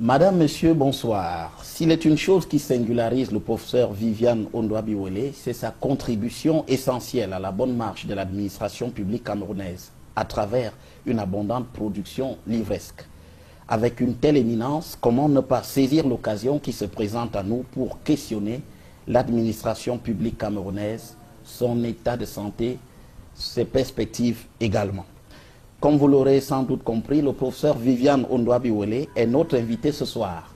Madame, Monsieur, bonsoir. S'il est une chose qui singularise le professeur Viviane Ondoa-Biwele, c'est sa contribution essentielle à la bonne marche de l'administration publique camerounaise à travers une abondante production livresque. Avec une telle éminence, comment ne pas saisir l'occasion qui se présente à nous pour questionner l'administration publique camerounaise, son état de santé, ses perspectives également. Comme vous l'aurez sans doute compris, le professeur Viviane Ondoa-Biwele est notre invité ce soir.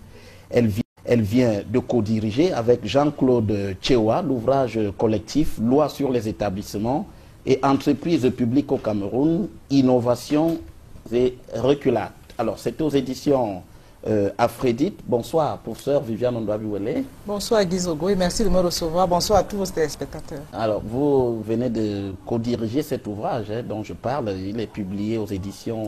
Elle vient de co-diriger avec Jean-Claude Tchewa l'ouvrage collectif « Loi sur les établissements et entreprises publiques au Cameroun, innovation et reculade ». Alors, c'est aux éditions Afredit. Bonsoir, professeur Viviane Ondoa-Biwele. Bonsoir, Guy Zogo, et merci de me recevoir. Bonsoir à tous vos téléspectateurs. Alors, vous venez de co-diriger cet ouvrage dont je parle. Il est publié aux éditions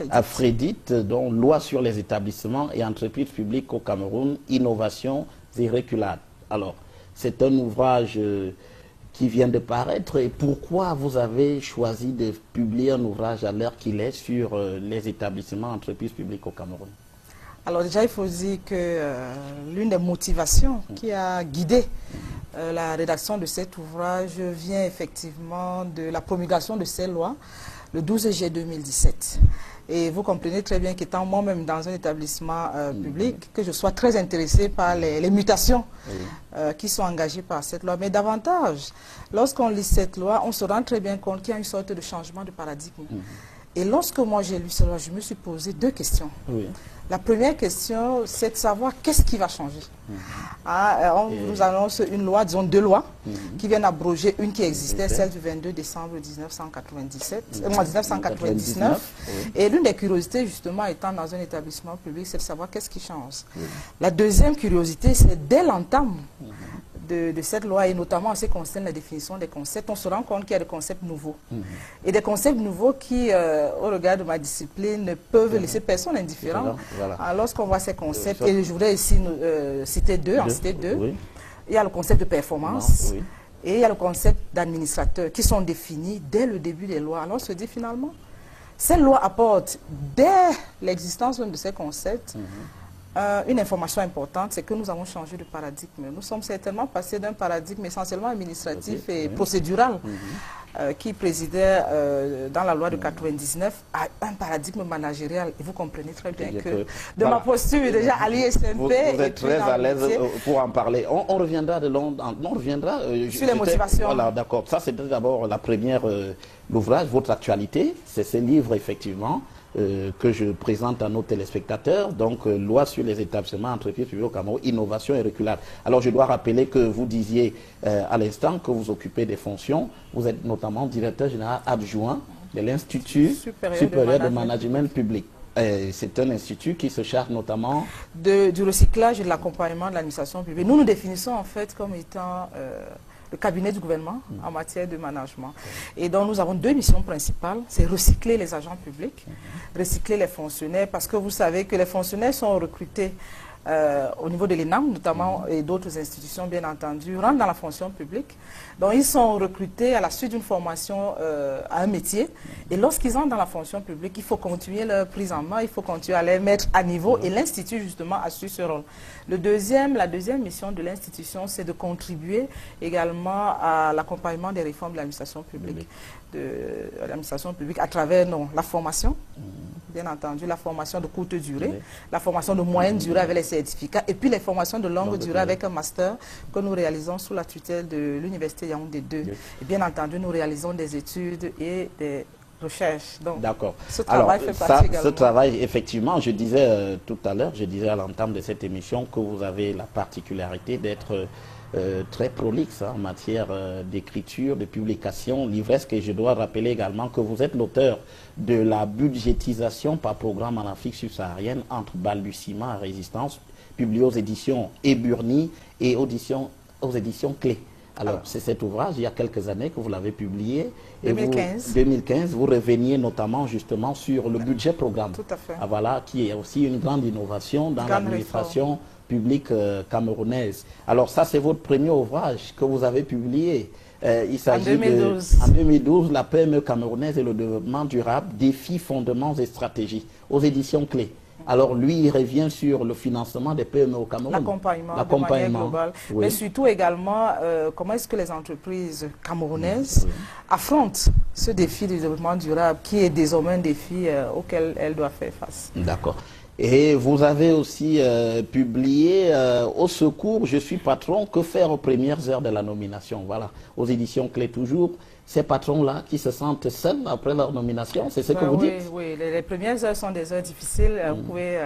Afredit, dont Loi sur les établissements et entreprises publiques au Cameroun, innovation et reculade. Alors, c'est un ouvrage qui vient de paraître. Et pourquoi vous avez choisi de publier un ouvrage à l'heure qu'il est sur les établissements et entreprises publiques au Cameroun? Alors déjà, il faut dire que l'une des motivations qui a guidé la rédaction de cet ouvrage vient effectivement de la promulgation de ces lois le 12 juillet 2017. Et vous comprenez très bien qu'étant moi-même dans un établissement public, que je sois très intéressé par les mutations qui sont engagées par cette loi. Mais davantage, lorsqu'on lit cette loi, on se rend très bien compte qu'il y a une sorte de changement de paradigme. Et lorsque moi j'ai lu cette loi, je me suis posé deux questions. La première question, c'est de savoir qu'est-ce qui va changer. On nous annonce une loi, disons deux lois, qui viennent abroger une qui existait, celle du 22 décembre 1999. Et l'une des curiosités, justement, étant dans un établissement public, c'est de savoir qu'est-ce qui change. La deuxième curiosité, c'est dès l'entame de cette loi, et notamment en ce qui concerne la définition des concepts, on se rend compte qu'il y a des concepts nouveaux. Et des concepts nouveaux qui, au regard de ma discipline, ne peuvent laisser personne indifférent. Alors, lorsqu'on voit ces concepts, et je voudrais ici citer deux, il y a le concept de performance et il y a le concept d'administrateur qui sont définis dès le début des lois. Alors on se dit finalement, cette loi apporte, dès l'existence de ces concepts, une information importante, c'est que nous avons changé de paradigme. Nous sommes certainement passés d'un paradigme essentiellement administratif et procédural qui présidait dans la loi de 99 à un paradigme managérial. Et vous comprenez très bien que de ma posture déjà à l'ISMP... Vous êtes très à l'aise pour en parler. On reviendra sur les motivations. Voilà, d'accord. Ça, c'était d'abord la première, l'ouvrage, votre actualité. C'est ce livre, effectivement, que je présente à nos téléspectateurs, donc loi sur les établissements entreprises publiques au Cameroun, innovation et reculade. Alors je dois rappeler que vous disiez à l'instant que vous occupez des fonctions, vous êtes notamment directeur général adjoint de l'Institut supérieur de management public. C'est un institut qui se charge notamment du recyclage et de l'accompagnement de l'administration publique. Nous nous définissons en fait comme étant le cabinet du gouvernement en matière de management. Et donc nous avons deux missions principales, c'est recycler les agents publics, recycler les fonctionnaires, parce que vous savez que les fonctionnaires sont recrutés au niveau de l'ENAM notamment et d'autres institutions bien entendu, rentrent dans la fonction publique. Donc ils sont recrutés à la suite d'une formation à un métier et lorsqu'ils entrent dans la fonction publique, il faut continuer leur prise en main, il faut continuer à les mettre à niveau et l'Institut justement assure ce rôle. La deuxième mission de l'institution, c'est de contribuer également à l'accompagnement des réformes de l'administration publique, à travers la formation, bien entendu, la formation de courte durée, la formation de moyenne durée avec les certificats et puis les formations de longue durée avec un master que nous réalisons sous la tutelle de l'Université Yaoundé 2. Et bien entendu, nous réalisons des études et des recherches. D'accord. Ce travail fait partie également. Ce travail, effectivement, je disais tout à l'heure, je disais à l'entame de cette émission que vous avez la particularité d'être très prolixe en matière d'écriture, de publication livresque. Et je dois rappeler également que vous êtes l'auteur de la budgétisation par programme en Afrique subsaharienne entre balbutiement et résistance, publié aux éditions Eburni et aux éditions Clé. Alors, c'est cet ouvrage, il y a quelques années que vous l'avez publié. 2015, vous reveniez notamment justement sur le budget programme. Tout à fait. Voilà, qui est aussi une grande innovation dans l'administration publique camerounaise. Alors ça, c'est votre premier ouvrage que vous avez publié. Il s'agit en 2012, la PME camerounaise et le développement durable, défis, fondements et stratégies, aux éditions Clés. Alors lui, il revient sur le financement des PME au Cameroun. L'accompagnement de manière globale. Oui. Mais surtout également, comment est-ce que les entreprises camerounaises affrontent ce défi du développement durable qui est désormais un défi auquel elles doivent faire face. D'accord. Et vous avez aussi publié Au secours, je suis patron, que faire aux premières heures de la nomination. Voilà, aux éditions Clé Toujours. Ces patrons-là qui se sentent seuls après leur nomination, c'est ce que vous dites? Oui, les premières heures sont des heures difficiles. Vous pouvez,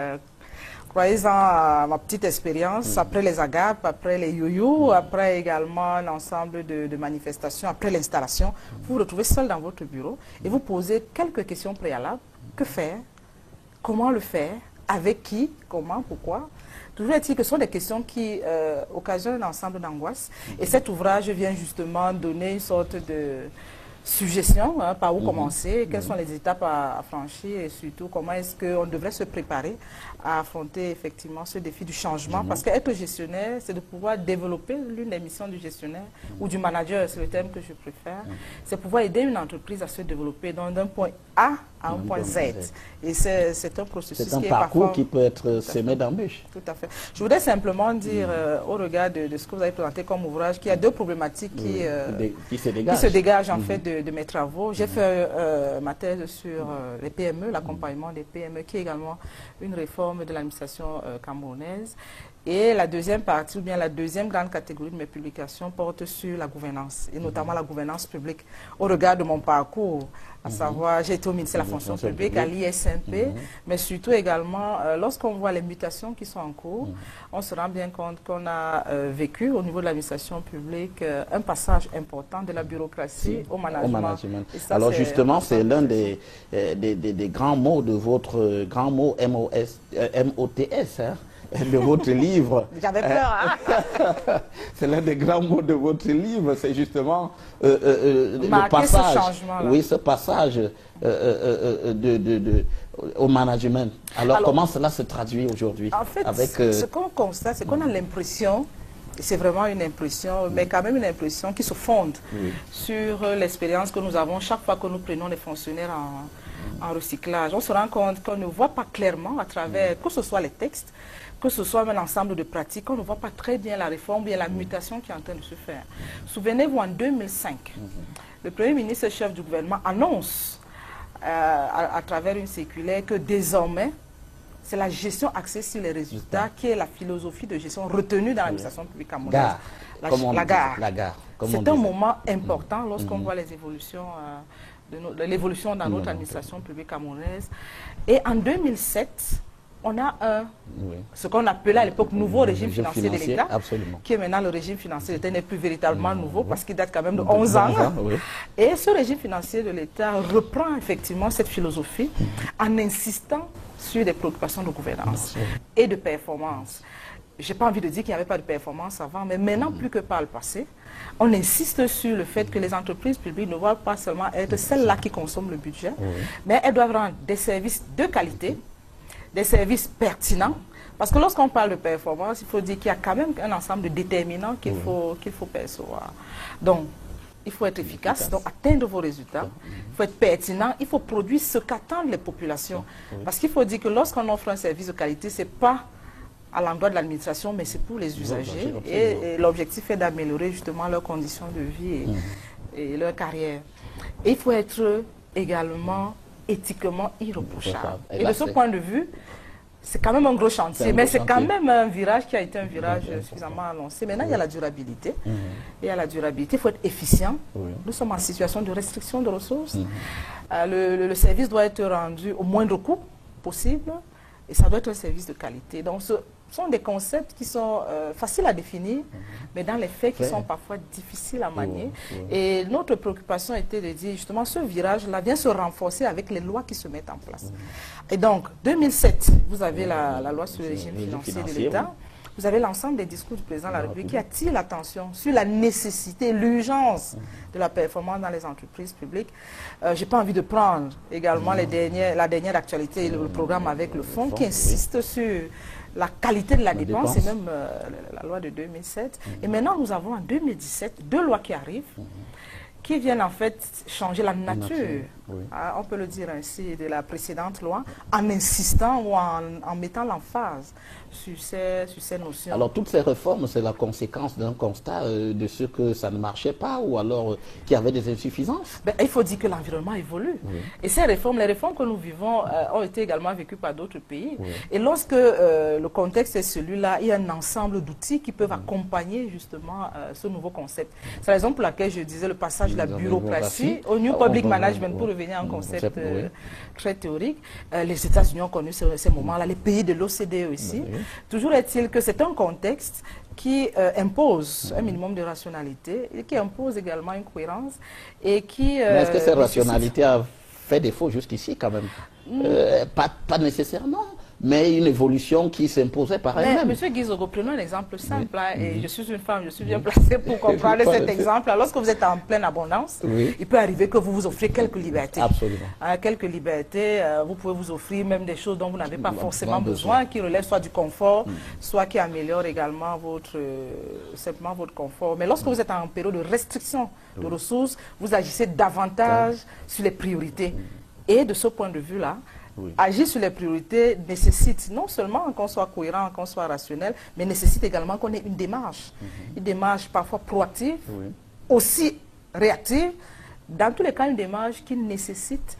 croyez-en à ma petite expérience, après les agapes, après les youyou, après également l'ensemble de manifestations, après l'installation, vous vous retrouvez seul dans votre bureau et vous posez quelques questions préalables. Que faire? Comment le faire? Avec qui? Comment? Pourquoi? Toujours est-il que ce sont des questions qui occasionnent un ensemble d'angoisse. Et cet ouvrage vient justement donner une sorte de suggestion, par où commencer, quelles sont les étapes à franchir et surtout comment est-ce qu'on devrait se préparer à affronter effectivement ce défi du changement. Parce qu'être gestionnaire, c'est de pouvoir développer l'une des missions du gestionnaire ou du manager, c'est le terme que je préfère. C'est pouvoir aider une entreprise à se développer d'un point A à un point Z. Et c'est un processus qui est parcours parfois, qui peut être semé d'embûches. Tout à fait. Je voudrais simplement dire, au regard de ce que vous avez présenté comme ouvrage, qu'il y a deux problématiques qui se dégagent en fait de mes travaux. J'ai fait ma thèse sur les PME, l'accompagnement des PME, qui est également une réforme de l'administration camerounaise. Et la deuxième partie, ou bien la deuxième grande catégorie de mes publications porte sur la gouvernance, et notamment la gouvernance publique, au regard de mon parcours, à savoir, j'ai été au ministère de la fonction publique, à l'ISMP, mais surtout également, lorsqu'on voit les mutations qui sont en cours, on se rend bien compte qu'on a vécu au niveau de l'administration publique un passage important de la bureaucratie au management. Et ça, alors justement, c'est l'un des grands mots de votre grand mot MOTS, hein, de votre livre. J'avais peur, hein? C'est l'un des grands mots de votre livre, c'est justement le passage, ce changement -là. Oui, ce passage au management. Alors, comment cela se traduit aujourd'hui? En fait, ce qu'on constate, c'est qu'on a l'impression, c'est vraiment une impression, mais quand même une impression qui se fonde sur l'expérience que nous avons chaque fois que nous prenons des fonctionnaires en recyclage. On se rend compte qu'on ne voit pas clairement à travers, que ce soit les textes, que ce soit un ensemble de pratiques, on ne voit pas très bien la réforme, bien la mutation qui est en train de se faire. Souvenez-vous, en 2005, le Premier ministre et chef du gouvernement annonce à travers une circulaire que désormais, c'est la gestion axée sur les résultats qui est la philosophie de gestion retenue dans l'administration publique camerounaise. La gare. C'est un moment important lorsqu'on voit les évolutions, l'évolution dans notre administration publique camerounaise. Et en 2007, on a ce qu'on appelait à l'époque nouveau régime financier de l'État, qui est maintenant le régime financier de l'État, n'est plus véritablement nouveau parce qu'il date quand même de 11 ans. Et ce régime financier de l'État reprend effectivement cette philosophie en insistant sur des préoccupations de gouvernance et de performance. Je n'ai pas envie de dire qu'il n'y avait pas de performance avant, mais maintenant, plus que par le passé, on insiste sur le fait que les entreprises publiques ne doivent pas seulement être celles-là qui consomment le budget, mais elles doivent rendre des services de qualité, des services pertinents, parce que lorsqu'on parle de performance, il faut dire qu'il y a quand même un ensemble de déterminants qu'il faut percevoir. Donc, il faut être efficace, donc atteindre vos résultats, il faut être pertinent, il faut produire ce qu'attendent les populations. Parce qu'il faut dire que lorsqu'on offre un service de qualité, ce n'est pas à l'endroit de l'administration, mais c'est pour les usagers. Et l'objectif est d'améliorer justement leurs conditions de vie et leur carrière. Et il faut être également éthiquement irréprochable. Et de ce point de vue, c'est quand même un gros chantier, mais c'est quand même un virage qui a été un virage suffisamment annoncé. Maintenant, il y a la durabilité. Et à la durabilité, il faut être efficient. Nous sommes en situation de restriction de ressources. Le service doit être rendu au moindre coût possible et ça doit être un service de qualité. Donc, ce sont des concepts qui sont faciles à définir, mais dans les faits qui sont parfois difficiles à manier. Et notre préoccupation était de dire, justement, ce virage-là vient se renforcer avec les lois qui se mettent en place. Et donc, 2007, vous avez la loi sur le régime financier de l'État. Vous avez l'ensemble des discours du président de la République qui attirent l'attention sur la nécessité, l'urgence de la performance dans les entreprises publiques. Je n'ai pas envie de prendre également la dernière actualité, le programme avec le fonds qui insiste sur la qualité de la dépense, et même la loi de 2007. Et maintenant, nous avons en 2017 deux lois qui arrivent, qui viennent en fait changer la nature on peut le dire ainsi, de la précédente loi, en insistant ou en mettant l'emphase sur ces notions. Alors, toutes ces réformes, c'est la conséquence d'un constat de ce que ça ne marchait pas ou alors qu'il y avait des insuffisances? Il faut dire que l'environnement évolue. Et ces réformes, les réformes que nous vivons ont été également vécues par d'autres pays. Et lorsque le contexte est celui-là, il y a un ensemble d'outils qui peuvent accompagner justement ce nouveau concept. C'est la raison pour laquelle je disais le passage de la bureaucratie au New Public Management, pour revenir à un concept très théorique. Les États-Unis ont connu ces moments-là, les pays de l'OCDE aussi. Toujours est-il que c'est un contexte qui impose un minimum de rationalité et qui impose également une cohérence et qui... Mais est-ce que cette rationalité a fait défaut jusqu'ici quand même? Pas nécessairement, mais une évolution qui s'imposait par elle-même. Monsieur Guizogo, prenons un exemple simple, et je suis une femme, je suis bien placée pour comprendre cet exemple. Lorsque vous êtes en pleine abondance, il peut arriver que vous vous offrez quelques libertés. Absolument. Quelques libertés, vous pouvez vous offrir même des choses dont vous n'avez pas forcément besoin, qui relèvent soit du confort, soit qui améliorent également simplement votre confort. Mais lorsque vous êtes en période de restriction de ressources, vous agissez davantage sur les priorités. Et de ce point de vue-là, agir sur les priorités nécessite non seulement qu'on soit cohérent, qu'on soit rationnel, mais nécessite également qu'on ait une démarche parfois proactive, aussi réactive, dans tous les cas une démarche qui nécessite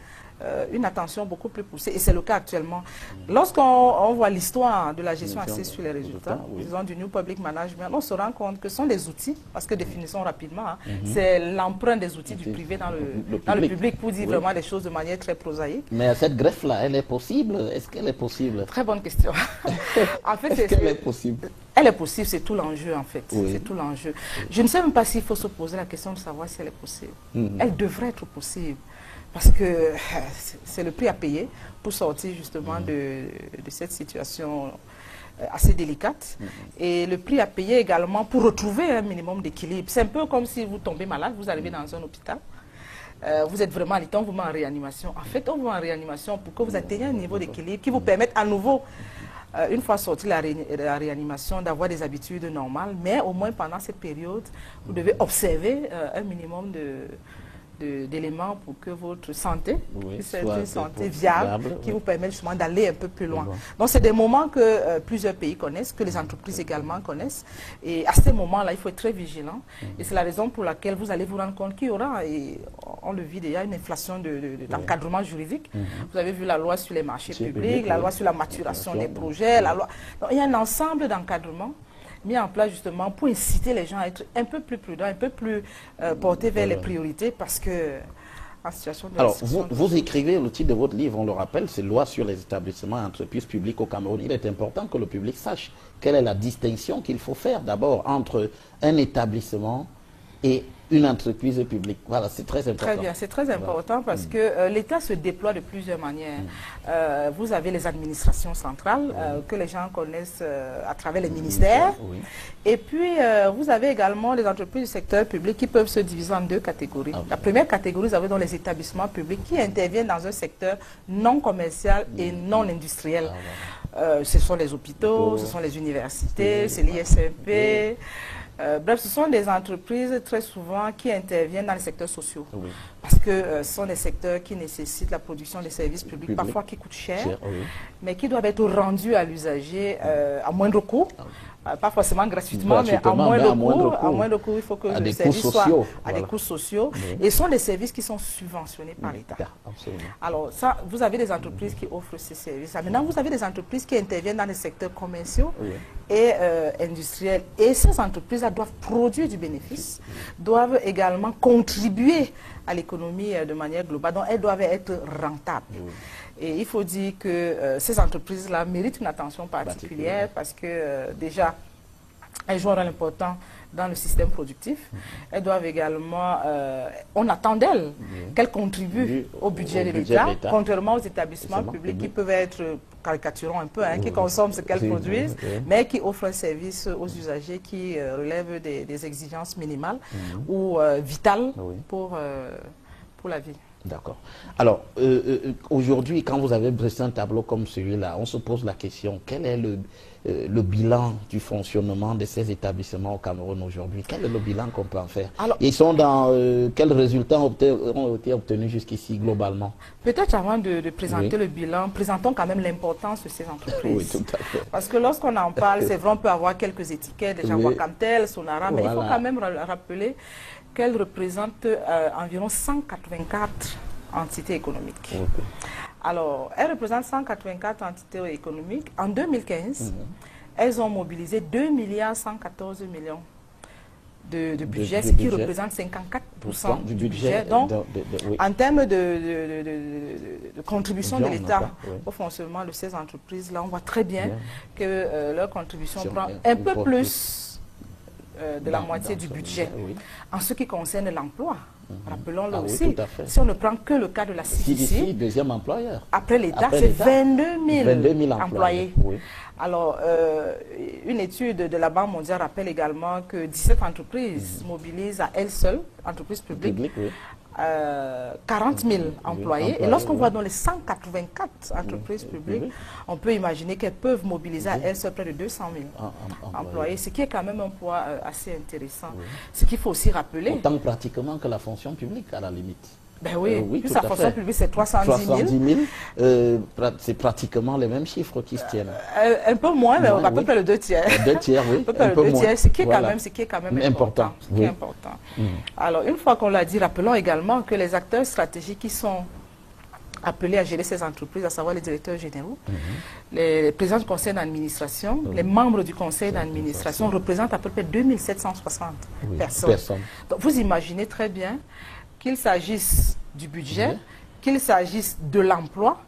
une attention beaucoup plus poussée, et c'est le cas actuellement. Lorsqu'on voit l'histoire de la gestion axée sur les résultats, disons du New Public Management, on se rend compte que ce sont des outils, parce que définissons rapidement, c'est l'empreinte des outils du privé dans le public, pour dire vraiment les choses de manière très prosaïque. Mais cette greffe-là, elle est possible? Est-ce qu'elle est possible? Très bonne question. En fait, est-ce qu'elle est possible? Elle est possible, c'est tout l'enjeu en fait. C'est tout l'enjeu. Je ne sais même pas s'il faut se poser la question de savoir si elle est possible. Elle devrait être possible. Parce que c'est le prix à payer pour sortir justement de cette situation assez délicate. Et le prix à payer également pour retrouver un minimum d'équilibre. C'est un peu comme si vous tombez malade, vous arrivez dans un hôpital. Vous êtes vraiment à l'état, on vous met en réanimation. En fait, on vous met en réanimation pour que vous atteigniez un niveau d'équilibre qui vous permette à nouveau, une fois sorti de la réanimation, d'avoir des habitudes normales. Mais au moins pendant cette période, vous devez observer un minimum d'éléments pour que votre santé puisse être une santé viable, qui vous permet justement d'aller un peu plus loin. Donc c'est des moments que plusieurs pays connaissent, que les entreprises également connaissent. Et à ces moments-là, il faut être très vigilant. Et c'est la raison pour laquelle vous allez vous rendre compte qu'il y aura, et on le vit déjà, une inflation d'encadrement juridique. Vous avez vu la loi sur les marchés publics, la loi sur la maturation des projets, la loi... Donc il y a un ensemble d'encadrements mis en place justement pour inciter les gens à être un peu plus prudents, un peu plus portés vers les priorités, parce que en situation de... Alors, vous écrivez, le titre de votre livre, on le rappelle, c'est Loi sur les établissements et entreprises publiques au Cameroun. Il est important que le public sache quelle est la distinction qu'il faut faire d'abord entre un établissement et une entreprise publique. Voilà, c'est très important. Très bien, c'est très important parce que l'État se déploie de plusieurs manières. Vous avez les administrations centrales que les gens connaissent à travers les ministères. Et puis, vous avez également les entreprises du secteur public qui peuvent se diviser en deux catégories. La première catégorie, vous avez dans les établissements publics qui interviennent dans un secteur non commercial et non industriel. Ce sont les hôpitaux, ce sont les universités, c'est l'ISMP. Bref, ce sont des entreprises très souvent qui interviennent dans les secteurs sociaux. Parce que ce sont des secteurs qui nécessitent la production des services publics, parfois qui coûtent cher, mais qui doivent être rendus à l'usager à moindre coût. Pas forcément gratuitement, mais à moindre coût, il faut que le service soit à des coûts sociaux. Et ce sont des services qui sont subventionnés par l'État. Alors ça, vous avez des entreprises qui offrent ces services. Maintenant, vous avez des entreprises qui interviennent dans les secteurs commerciaux et industriels. Et ces entreprises-là doivent produire du bénéfice, doivent également contribuer à l'économie de manière globale. Donc, elles doivent être rentables. Et il faut dire que ces entreprises-là méritent une attention particulière parce que déjà, elles jouent un rôle important dans le système productif. Elles doivent également, on attend d'elles qu'elles contribuent au budget de l'État, contrairement aux établissements publics qui peuvent être, caricaturons un peu, qui consomment ce qu'elles produisent, mais qui offrent un service aux usagers qui relèvent des exigences minimales ou vitales pour la vie. D'accord. Alors, aujourd'hui, quand vous avez dressé un tableau comme celui-là, on se pose la question, quel est le bilan du fonctionnement de ces établissements au Cameroun aujourd'hui? Quel est le bilan qu'on peut en faire? Alors, ils sont dans quels résultats ont été obtenus jusqu'ici globalement? Peut-être avant de présenter Oui. le bilan, présentons quand même l'importance de ces entreprises. Oui, tout à fait. Parce que lorsqu'on en parle, c'est vrai, on peut avoir quelques étiquettes, déjà Oui. Wakamtel, Sonara, mais il faut Voilà. quand même rappeler qu'elle représente environ 184 entités économiques. Ok. Alors, elle représente 184 entités économiques. En 2015, elles ont mobilisé 2 milliards 114 millions de budget, ce qui budget. représente 54% du budget. Donc, oui. en termes de contribution de Bien, l'État d'accord, oui. au fonctionnement de ces entreprises-là, on voit très bien que leur contribution C'est prend un un peu peu plus de la moitié dans du ce budget. oui. En ce qui concerne l'emploi, rappelons-le Ah oui, aussi, tout à fait. si on ne prend que le cas de la CDC, CDC, deuxième employeur. après l'État, Après c'est l'État, 22 000 employés. employés. Oui. Alors, une étude de la Banque mondiale rappelle également que 17 entreprises mobilisent à elles seules, entreprises publiques, Public, oui. 40 000 employés. Et lorsqu'on oui. voit dans les 184 entreprises publiques, on peut imaginer qu'elles peuvent mobiliser à elles seules près de 200 000 employés, ce qui est quand même un poids assez intéressant. Ce qu'il faut aussi rappeler. Autant pratiquement que la fonction publique, à la limite. Ben oui, oui, plus tout la à fonction fait. publique, c'est 310 000. 310 000, c'est pratiquement les mêmes chiffres qui se tiennent. Un peu moins, mais Moins, à peu oui. près le 2 tiers. 2 tiers, oui. À peu près Un le peu 2 moins. tiers, ce qui est Voilà. quand même important. Ce qui oui. est important. Alors, une fois qu'on l'a dit, rappelons également que les acteurs stratégiques qui sont appelés à gérer ces entreprises, à savoir les directeurs généraux, les présidents du conseil d'administration, les membres du conseil d'administration représentent à peu près 2760 Oui, personnes. Donc, vous imaginez très bien qu'il s'agisse du budget, qu'il s'agisse de l'emploi,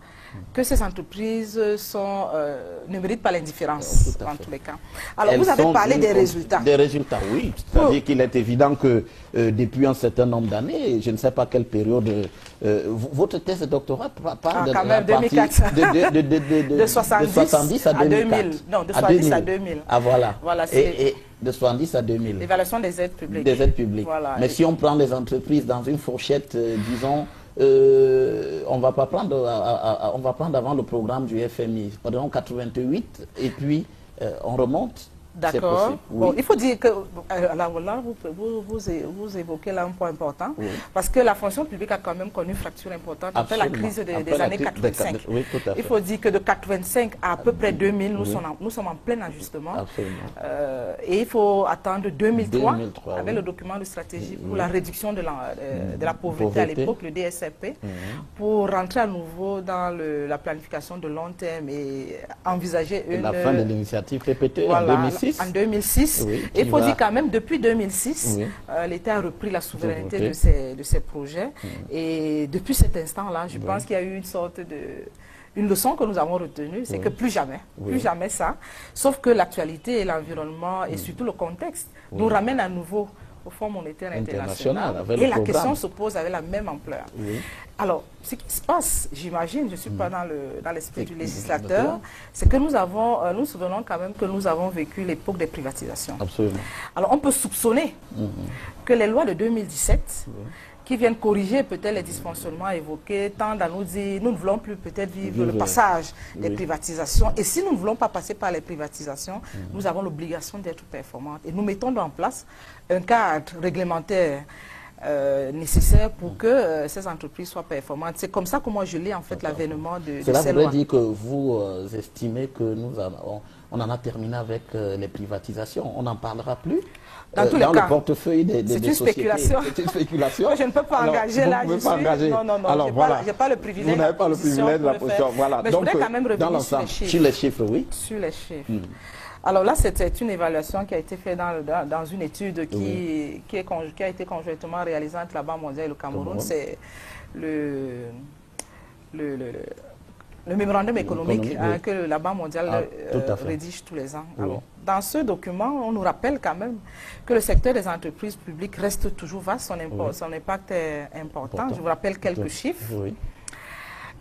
que ces entreprises ne méritent pas l'indifférence dans tous les cas. Alors, vous avez parlé des résultats. Des résultats, oui. C'est-à-dire qu'il est évident que depuis un certain nombre d'années, je ne sais pas quelle période, votre thèse de doctorat parle de quand la même, partie 2004. de 70 à 2004. Non, de 70 à 2000. Ah voilà. Voilà, et de 70 à 2000. L'évaluation des aides publiques. Des aides publiques. Voilà. Mais si on prend les entreprises dans une fourchette, disons, on va prendre avant le programme du FMI, pardon, 88, et puis on remonte. D'accord. Oui. Bon, il faut dire que, alors là, vous évoquez là un point important, parce que la fonction publique a quand même connu une fracture importante après la crise des années 85. Oui, tout à fait. Il faut dire que de 85 à peu près 2000, nous sommes en plein ajustement. Absolument. Et il faut attendre 2003, avec oui. le document de stratégie pour la réduction de la pauvreté à l'époque, le DSRP, pour rentrer à nouveau dans la planification de long terme et envisager la fin de l'initiative PPT en 2006. En 2006. Oui, il faut dire quand même, depuis 2006, oui. l'État a repris la souveraineté de ces projets. Et depuis cet instant-là, je pense qu'il y a eu une sorte de... Une leçon que nous avons retenue, c'est que plus jamais ça. Sauf que l'actualité et l'environnement et surtout le contexte nous ramènent à nouveau au Fonds monétaire international. Et la question se pose avec la même ampleur. Oui. Alors, ce qui se passe, j'imagine, je ne suis pas dans l'esprit du législateur, c'est que nous souvenons quand même que nous avons vécu l'époque des privatisations. Absolument. Alors, on peut soupçonner que les lois de 2017, qui viennent corriger peut-être les dysfonctionnements évoqués, tendent à nous dire, nous ne voulons plus peut-être vivre le passage des privatisations. Et si nous ne voulons pas passer par les privatisations, nous avons l'obligation d'être performantes. Et nous mettons en place un cadre réglementaire nécessaire pour que ces entreprises soient performantes. C'est comme ça que moi je lis en fait l'avènement de ces lois. Cela voudrait dire que vous estimez que on en a terminé avec les privatisations. On n'en parlera plus dans tous les cas. Le portefeuille des sociétés. C'est une spéculation. Je ne peux pas engager là. Non, je n'ai pas le privilège. Vous n'avez pas le privilège de la position. Voilà. Mais donc, je voudrais quand même revenir sur les chiffres. Sur les chiffres, oui. Sur les chiffres. Alors là, c'était une évaluation qui a été faite dans une étude qui a été conjointement réalisée entre la Banque mondiale et le Cameroun. C'est le mémorandum économique que la Banque mondiale rédige tous les ans. Alors, dans ce document, on nous rappelle quand même que le secteur des entreprises publiques reste toujours vaste, son impact est important. Je vous rappelle quelques chiffres.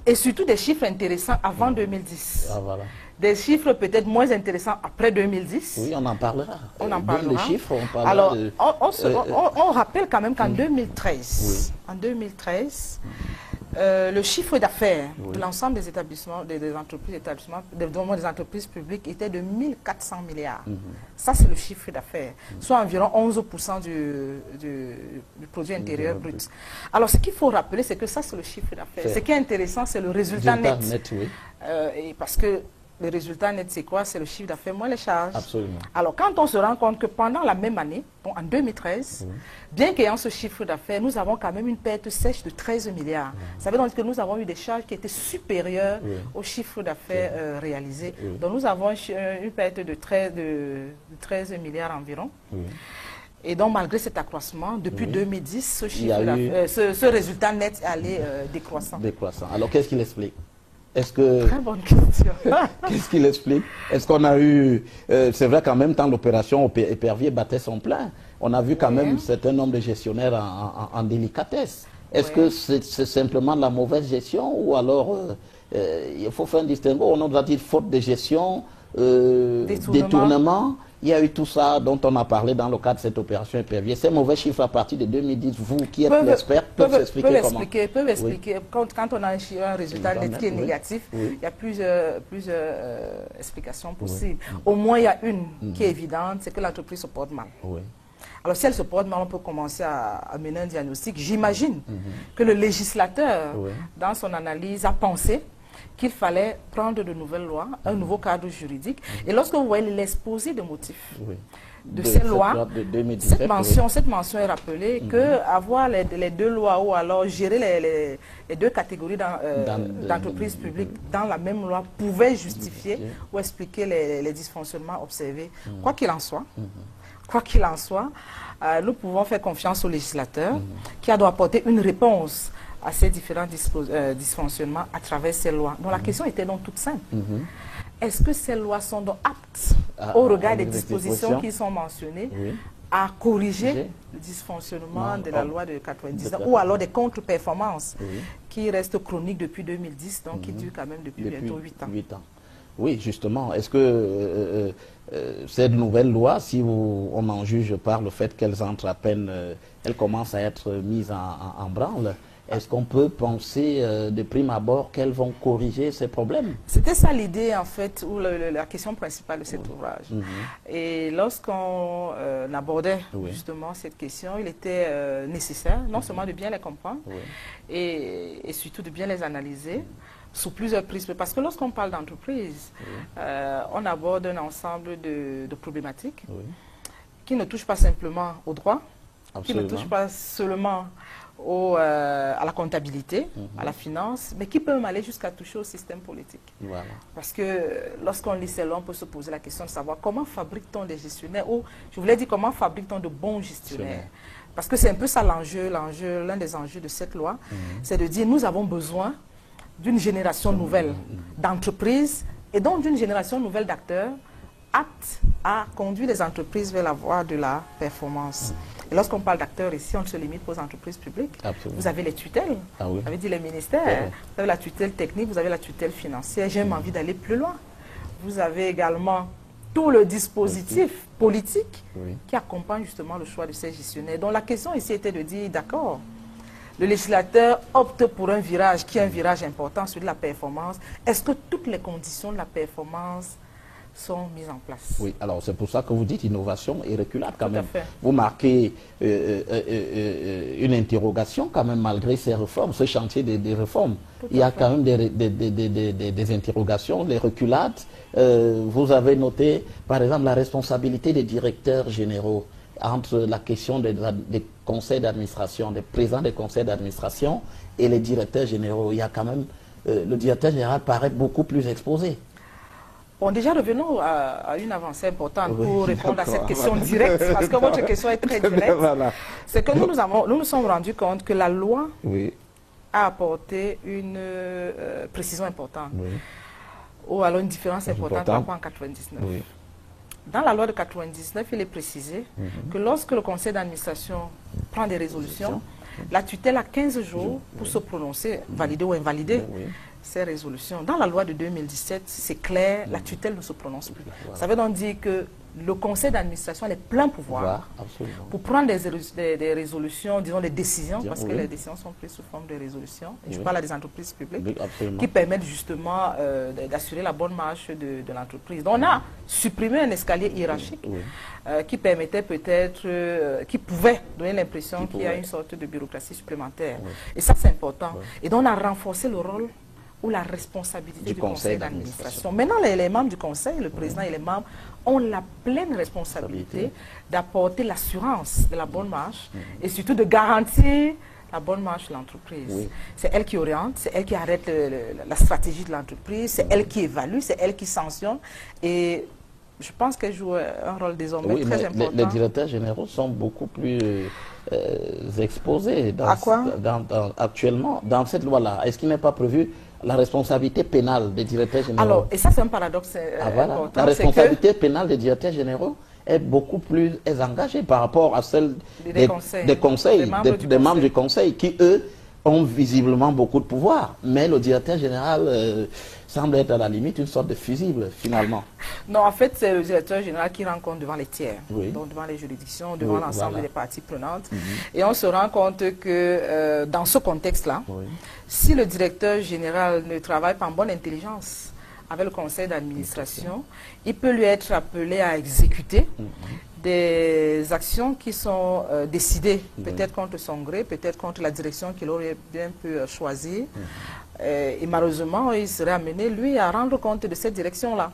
Et surtout des chiffres intéressants avant 2010. Ah, voilà. Des chiffres peut-être moins intéressants après 2010. Oui, on en parlera. On en parlera. Les chiffres, on parlera. Alors, de... on rappelle quand même qu'en 2013, en 2013, le chiffre d'affaires de l'ensemble des établissements, des entreprises publiques était de 1400 milliards. Ça, c'est le chiffre d'affaires, soit environ 11% du produit intérieur brut. Alors, ce qu'il faut rappeler, c'est que ça, c'est le chiffre d'affaires. Ce qui est intéressant, c'est le résultat net. Et parce que le résultat net, c'est quoi? C'est le chiffre d'affaires moins les charges. Absolument. Alors, quand on se rend compte que pendant la même année, donc en 2013, bien qu'ayant ce chiffre d'affaires, nous avons quand même une perte sèche de 13 milliards. Ça veut dire que nous avons eu des charges qui étaient supérieures au chiffre d'affaires réalisé. Donc, nous avons une perte de 13 milliards environ. Et donc, malgré cet accroissement, depuis 2010, ce résultat net est allé décroissant. Alors, qu'est-ce qu'il explique? Très bonne question. Qu'est-ce qu'il explique? Est-ce qu'on a eu... c'est vrai qu'en même temps, l'opération Épervier battait son plein. On a vu quand même un certain nombre de gestionnaires en délicatesse. Est-ce que c'est simplement de la mauvaise gestion ou alors il faut faire un distinguo? On a dit faute de gestion, détournement. Il y a eu tout ça dont on a parlé dans le cadre de cette opération Épervier. Ces mauvais chiffres à partir de 2010, vous qui êtes l'expert, peuvent expliquer comment? Peuvent expliquer. Quand on a un résultat net qui est négatif, il y a plusieurs explications possibles. Au moins, il y a une qui est évidente, c'est que l'entreprise se porte mal. Alors, si elle se porte mal, on peut commencer à mener un diagnostic. J'imagine que le législateur, dans son analyse, a pensé qu'il fallait prendre de nouvelles lois, un nouveau cadre juridique. Et lorsque vous voyez l'exposé de motifs de ces lois, cette mention est rappelée que avoir les deux lois ou alors gérer les deux catégories d'entreprises publiques dans la même loi pouvait justifier ou expliquer les dysfonctionnements observés. Quoi qu'il en soit, nous pouvons faire confiance au législateur qui doit apporter une réponse à ces différents dysfonctionnements à travers ces lois. Donc la question était donc toute simple. Est-ce que ces lois sont donc aptes, au regard des dispositions qui sont mentionnées, à corriger le dysfonctionnement de la loi de 99 ou alors des contre-performances qui restent chroniques depuis 2010, donc qui durent quand même depuis bientôt 8 ans. Oui, justement. Est-ce que cette nouvelle loi, si on en juge par le fait qu'elles entrent à peine, elles commencent à être mises en branle, est-ce qu'on peut penser de prime abord qu'elles vont corriger ces problèmes? C'était ça l'idée, en fait, ou la question principale de cet ouvrage. Et lorsqu'on abordait justement cette question, il était nécessaire, non seulement de bien les comprendre, et surtout de bien les analyser sous plusieurs prismes. Parce que lorsqu'on parle d'entreprise, on aborde un ensemble de problématiques qui ne touchent pas simplement au droit, qui ne touchent pas seulement à la comptabilité, à la finance, mais qui peuvent aller jusqu'à toucher au système politique. Parce que lorsqu'on lit ces lois, on peut se poser la question de savoir comment fabrique-t-on des gestionnaires, ou je voulais dire comment fabrique-t-on de bons gestionnaires. Parce que c'est un peu ça l'un des enjeux de cette loi, c'est de dire nous avons besoin d'une génération nouvelle d'entreprises et donc d'une génération nouvelle d'acteurs aptes à conduire les entreprises vers la voie de la performance. Et lorsqu'on parle d'acteurs ici, on ne se limite pas aux entreprises publiques. Vous avez les tutelles, vous avez dit les ministères, vous avez la tutelle technique, vous avez la tutelle financière. J'ai même envie d'aller plus loin. Vous avez également tout le dispositif politique qui accompagne justement le choix de ces gestionnaires. Donc la question ici était de dire, d'accord, le législateur opte pour un virage qui est un virage important, celui de la performance. Est-ce que toutes les conditions de la performance sont mises en place? Oui, alors c'est pour ça que vous dites innovation et reculade quand même. Vous marquez une interrogation quand même malgré ces réformes, ce chantier des réformes. Il y a quand même des interrogations, des reculades. Vous avez noté par exemple la responsabilité des directeurs généraux entre la question des conseils d'administration, des présidents des conseils d'administration et les directeurs généraux. Il y a quand même, le directeur général paraît beaucoup plus exposé. Bon, déjà, revenons à une avancée importante pour répondre à cette question directe, parce que votre question est très directe. C'est que nous nous sommes rendus compte que la loi a apporté une précision importante, ou alors une différence importante par rapport à 1999. Dans la loi de 1999, il est précisé que lorsque le conseil d'administration prend des résolutions, la tutelle a 15 jours pour se prononcer, valider ou invalider ces résolutions. Dans la loi de 2017, c'est clair, la tutelle ne se prononce plus. Voilà. Ça veut donc dire que le conseil d'administration a les pleins pouvoirs pour prendre des résolutions, disons des décisions, parce que les décisions sont prises sous forme de résolutions. Et je parle des entreprises publiques qui permettent justement d'assurer la bonne marche de l'entreprise. Donc on a supprimé un escalier hiérarchique qui permettait peut-être, qui pouvait donner l'impression qu'il y a une sorte de bureaucratie supplémentaire. Et ça c'est important. Et donc on a renforcé le rôle ou la responsabilité du conseil d'administration. Maintenant, les membres du conseil, le président et les membres, ont la pleine responsabilité d'apporter l'assurance de la bonne marche et surtout de garantir la bonne marche de l'entreprise. C'est elle qui oriente, c'est elle qui arrête la stratégie de l'entreprise, c'est elle qui évalue, c'est elle qui sanctionne. Et je pense qu'elle joue un rôle désormais très important. Les directeurs généraux sont beaucoup plus exposés actuellement dans cette loi-là. Est-ce qu'il n'est pas prévu la responsabilité pénale des directeurs généraux? Alors, et ça c'est un paradoxe important. La responsabilité pénale des directeurs généraux est beaucoup plus engagée par rapport à celle des membres du conseil qui, eux, ont visiblement beaucoup de pouvoir. Mais le directeur général semble être à la limite une sorte de fusible, finalement. Non, en fait, c'est le directeur général qui rend compte devant les tiers, donc devant les juridictions, devant l'ensemble des parties prenantes. Et on se rend compte que dans ce contexte-là, si le directeur général ne travaille pas en bonne intelligence avec le conseil d'administration, il peut lui être appelé à exécuter des actions qui sont décidées, peut-être contre son gré, peut-être contre la direction qu'il aurait bien pu choisir. Et malheureusement, il serait amené, lui, à rendre compte de cette direction-là.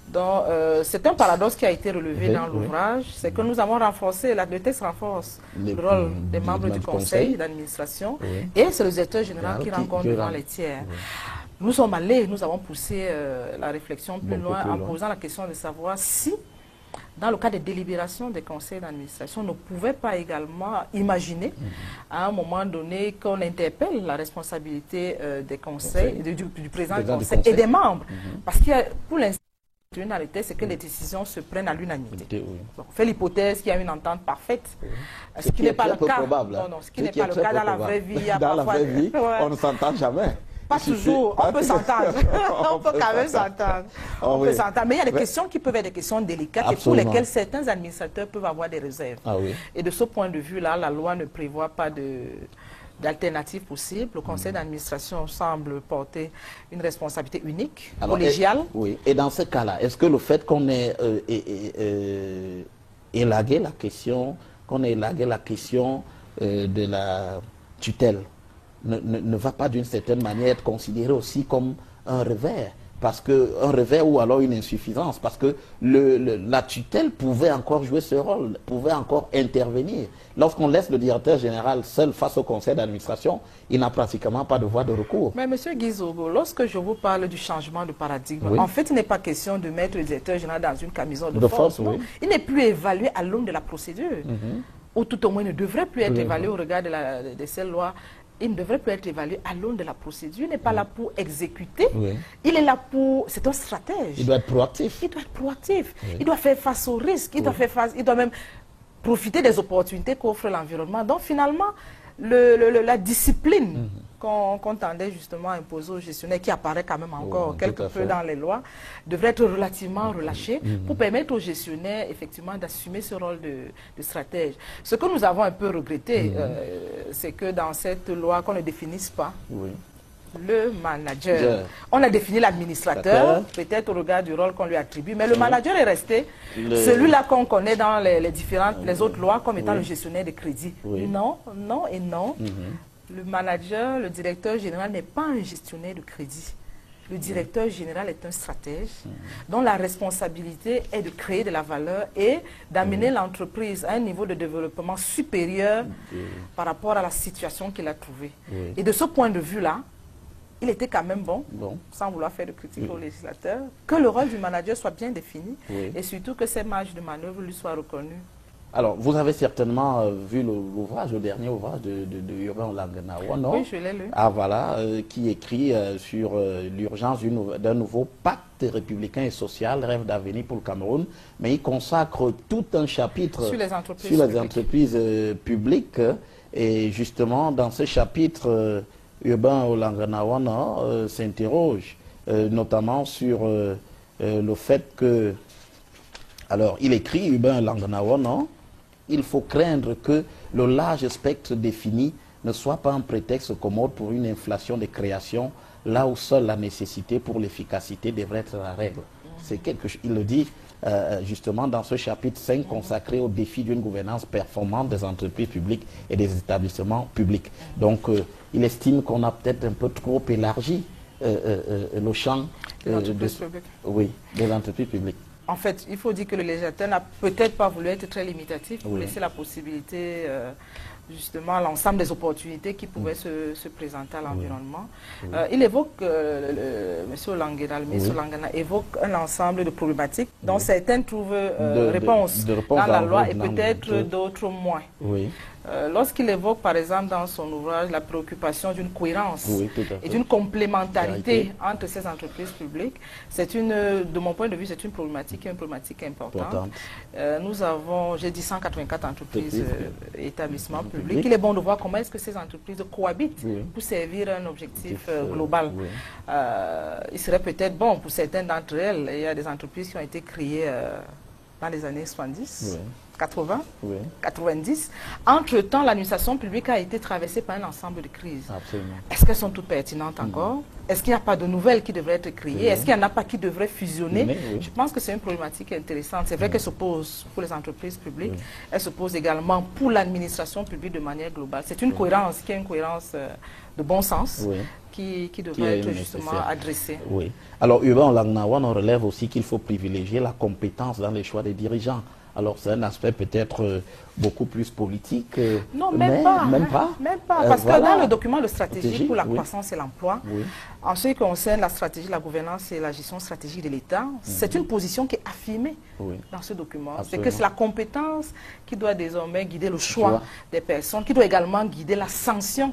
Donc, c'est un paradoxe qui a été relevé dans l'ouvrage, c'est que nous avons renforcé, le texte renforce le rôle des membres du conseil d'administration, et c'est le directeur général qui rend compte devant les tiers. Nous sommes allés, nous avons poussé la réflexion plus loin en posant la question de savoir si, dans le cas des délibérations des conseils d'administration, on ne pouvait pas également imaginer à un moment donné qu'on interpelle la responsabilité des conseils, du président du conseil et des membres. Parce que pour l'instant, c'est que les décisions se prennent à l'unanimité. On fait l'hypothèse qu'il y a une entente parfaite, ce qui n'est pas le cas. Ce qui n'est pas le cas dans la vraie vie. Dans la vraie vie, on ne s'entend jamais. Pas toujours, on peut s'entendre. On peut quand même s'entendre. On peut s'entendre. Mais il y a des questions qui peuvent être des questions délicates et pour lesquelles certains administrateurs peuvent avoir des réserves. Et de ce point de vue-là, la loi ne prévoit pas d'alternative possible. Le conseil d'administration semble porter une responsabilité unique, collégiale. Et dans ce cas-là, est-ce que le fait qu'on ait élagué la question, de la tutelle, ne va pas d'une certaine manière être considéré aussi comme un revers, un revers ou alors une insuffisance, parce que la tutelle pouvait encore jouer ce rôle, pouvait encore intervenir. Lorsqu'on laisse le directeur général seul face au conseil d'administration, il n'a pratiquement pas de voie de recours. Mais M. Guizogo, lorsque je vous parle du changement de paradigme, en fait, il n'est pas question de mettre le directeur général dans une camisole de force. Il n'est plus évalué à l'aune de la procédure, ou tout au moins ne devrait plus être évalué au regard de cette loi. Il ne devrait plus être évalué à l'aune de la procédure. Il n'est pas là pour exécuter. Il est là pour... C'est un stratège. Il doit être proactif. Il doit être proactif. Il doit faire face aux risques. Il doit même profiter des opportunités qu'offre l'environnement. Donc finalement, la discipline qu'on tendait justement à imposer aux gestionnaires, qui apparaît quand même encore quelque peu dans les lois, devrait être relativement relâchée pour permettre aux gestionnaires effectivement d'assumer ce rôle de stratège. Ce que nous avons un peu regretté, c'est que dans cette loi, qu'on ne définisse pas le manager. On a défini l'administrateur, peut-être au regard du rôle qu'on lui attribue, mais le manager est resté celui-là qu'on connaît dans les autres lois comme étant le gestionnaire de crédit. Non, non et non. Le manager, le directeur général n'est pas un gestionnaire de crédit. Le directeur général est un stratège dont la responsabilité est de créer de la valeur et d'amener l'entreprise à un niveau de développement supérieur par rapport à la situation qu'il a trouvée. Et de ce point de vue-là, il était quand même bon, sans vouloir faire de critique au législateur, que le rôle du manager soit bien défini et surtout que ses marges de manœuvre lui soient reconnues. Alors, vous avez certainement vu l'ouvrage, le dernier ouvrage de Urbain Olanguenawa, non? Oui, je l'ai lu. Ah, voilà, qui écrit sur l'urgence d'un nouveau pacte républicain et social, rêve d'avenir pour le Cameroun, mais il consacre tout un chapitre sur les entreprises, entreprises publiques. Et justement, dans ce chapitre, Urbain Olanganawana s'interroge notamment sur le fait que, alors il écrit, Urbain Olanganawana, il faut craindre que le large spectre défini ne soit pas un prétexte commode pour une inflation des créations, là où seule la nécessité pour l'efficacité devrait être la règle. C'est quelque chose, il le dit justement dans ce chapitre 5 consacré au défi d'une gouvernance performante des entreprises publiques et des établissements publics. Donc il estime qu'on a peut-être un peu trop élargi le champ de l'entreprise publique. En fait, il faut dire que le législateur n'a peut-être pas voulu être très limitatif pour laisser la possibilité, justement, à l'ensemble des opportunités qui pouvaient se présenter à l'environnement. Il évoque, M. Olangana évoque un ensemble de problématiques dont certaines trouvent réponse dans la loi et peut-être d'autres moins. Lorsqu'il évoque, par exemple, dans son ouvrage, la préoccupation d'une cohérence et d'une complémentarité entre ces entreprises publiques, c'est de mon point de vue, c'est une problématique importante. Nous avons, j'ai dit 184 entreprises et établissements publics. Il est bon de voir comment est-ce que ces entreprises cohabitent pour servir un objectif global. Il serait peut-être bon pour certaines d'entre elles, il y a des entreprises qui ont été créées dans les années 70. 80, 90. Entre-temps, l'administration publique a été traversée par un ensemble de crises. Est-ce qu'elles sont toutes pertinentes encore? Est-ce qu'il n'y a pas de nouvelles qui devraient être créées? Est-ce qu'il n'y en a pas qui devraient fusionner? Je pense que c'est une problématique intéressante. C'est vrai qu'elle se pose pour les entreprises publiques. Elle se pose également pour l'administration publique de manière globale. C'est une cohérence qui est une cohérence de bon sens. Qui devrait être justement adressée. Alors, Urbain Olanganawana relève aussi qu'il faut privilégier la compétence dans les choix des dirigeants. Alors, c'est un aspect peut-être beaucoup plus politique. Non, même pas. Parce que dans le document de stratégie pour la croissance et l'emploi, en ce qui concerne la stratégie, la gouvernance et la gestion stratégique de l'État, c'est une position qui est affirmée dans ce document. C'est que c'est la compétence qui doit désormais guider le choix des personnes, qui doit également guider la sanction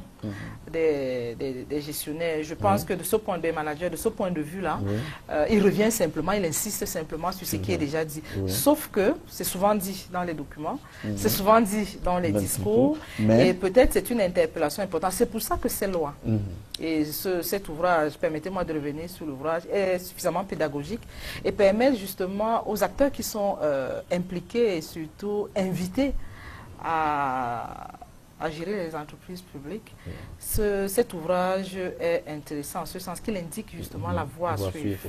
des gestionnaires. Je pense que de ce point de vue, manager, de ce point de vue-là, il revient simplement, il insiste simplement sur ce qui est déjà dit. Sauf que c'est souvent dit dans les documents, c'est souvent dit dans les discours, et peut-être c'est une interpellation importante. C'est pour ça que c'est loi. Et cet ouvrage, permettez-moi de revenir sur l'ouvrage, est suffisamment pédagogique et permet justement aux acteurs qui sont impliqués et surtout invités à gérer les entreprises publiques. Cet ouvrage est intéressant en ce sens qu'il indique justement la voie à suivre.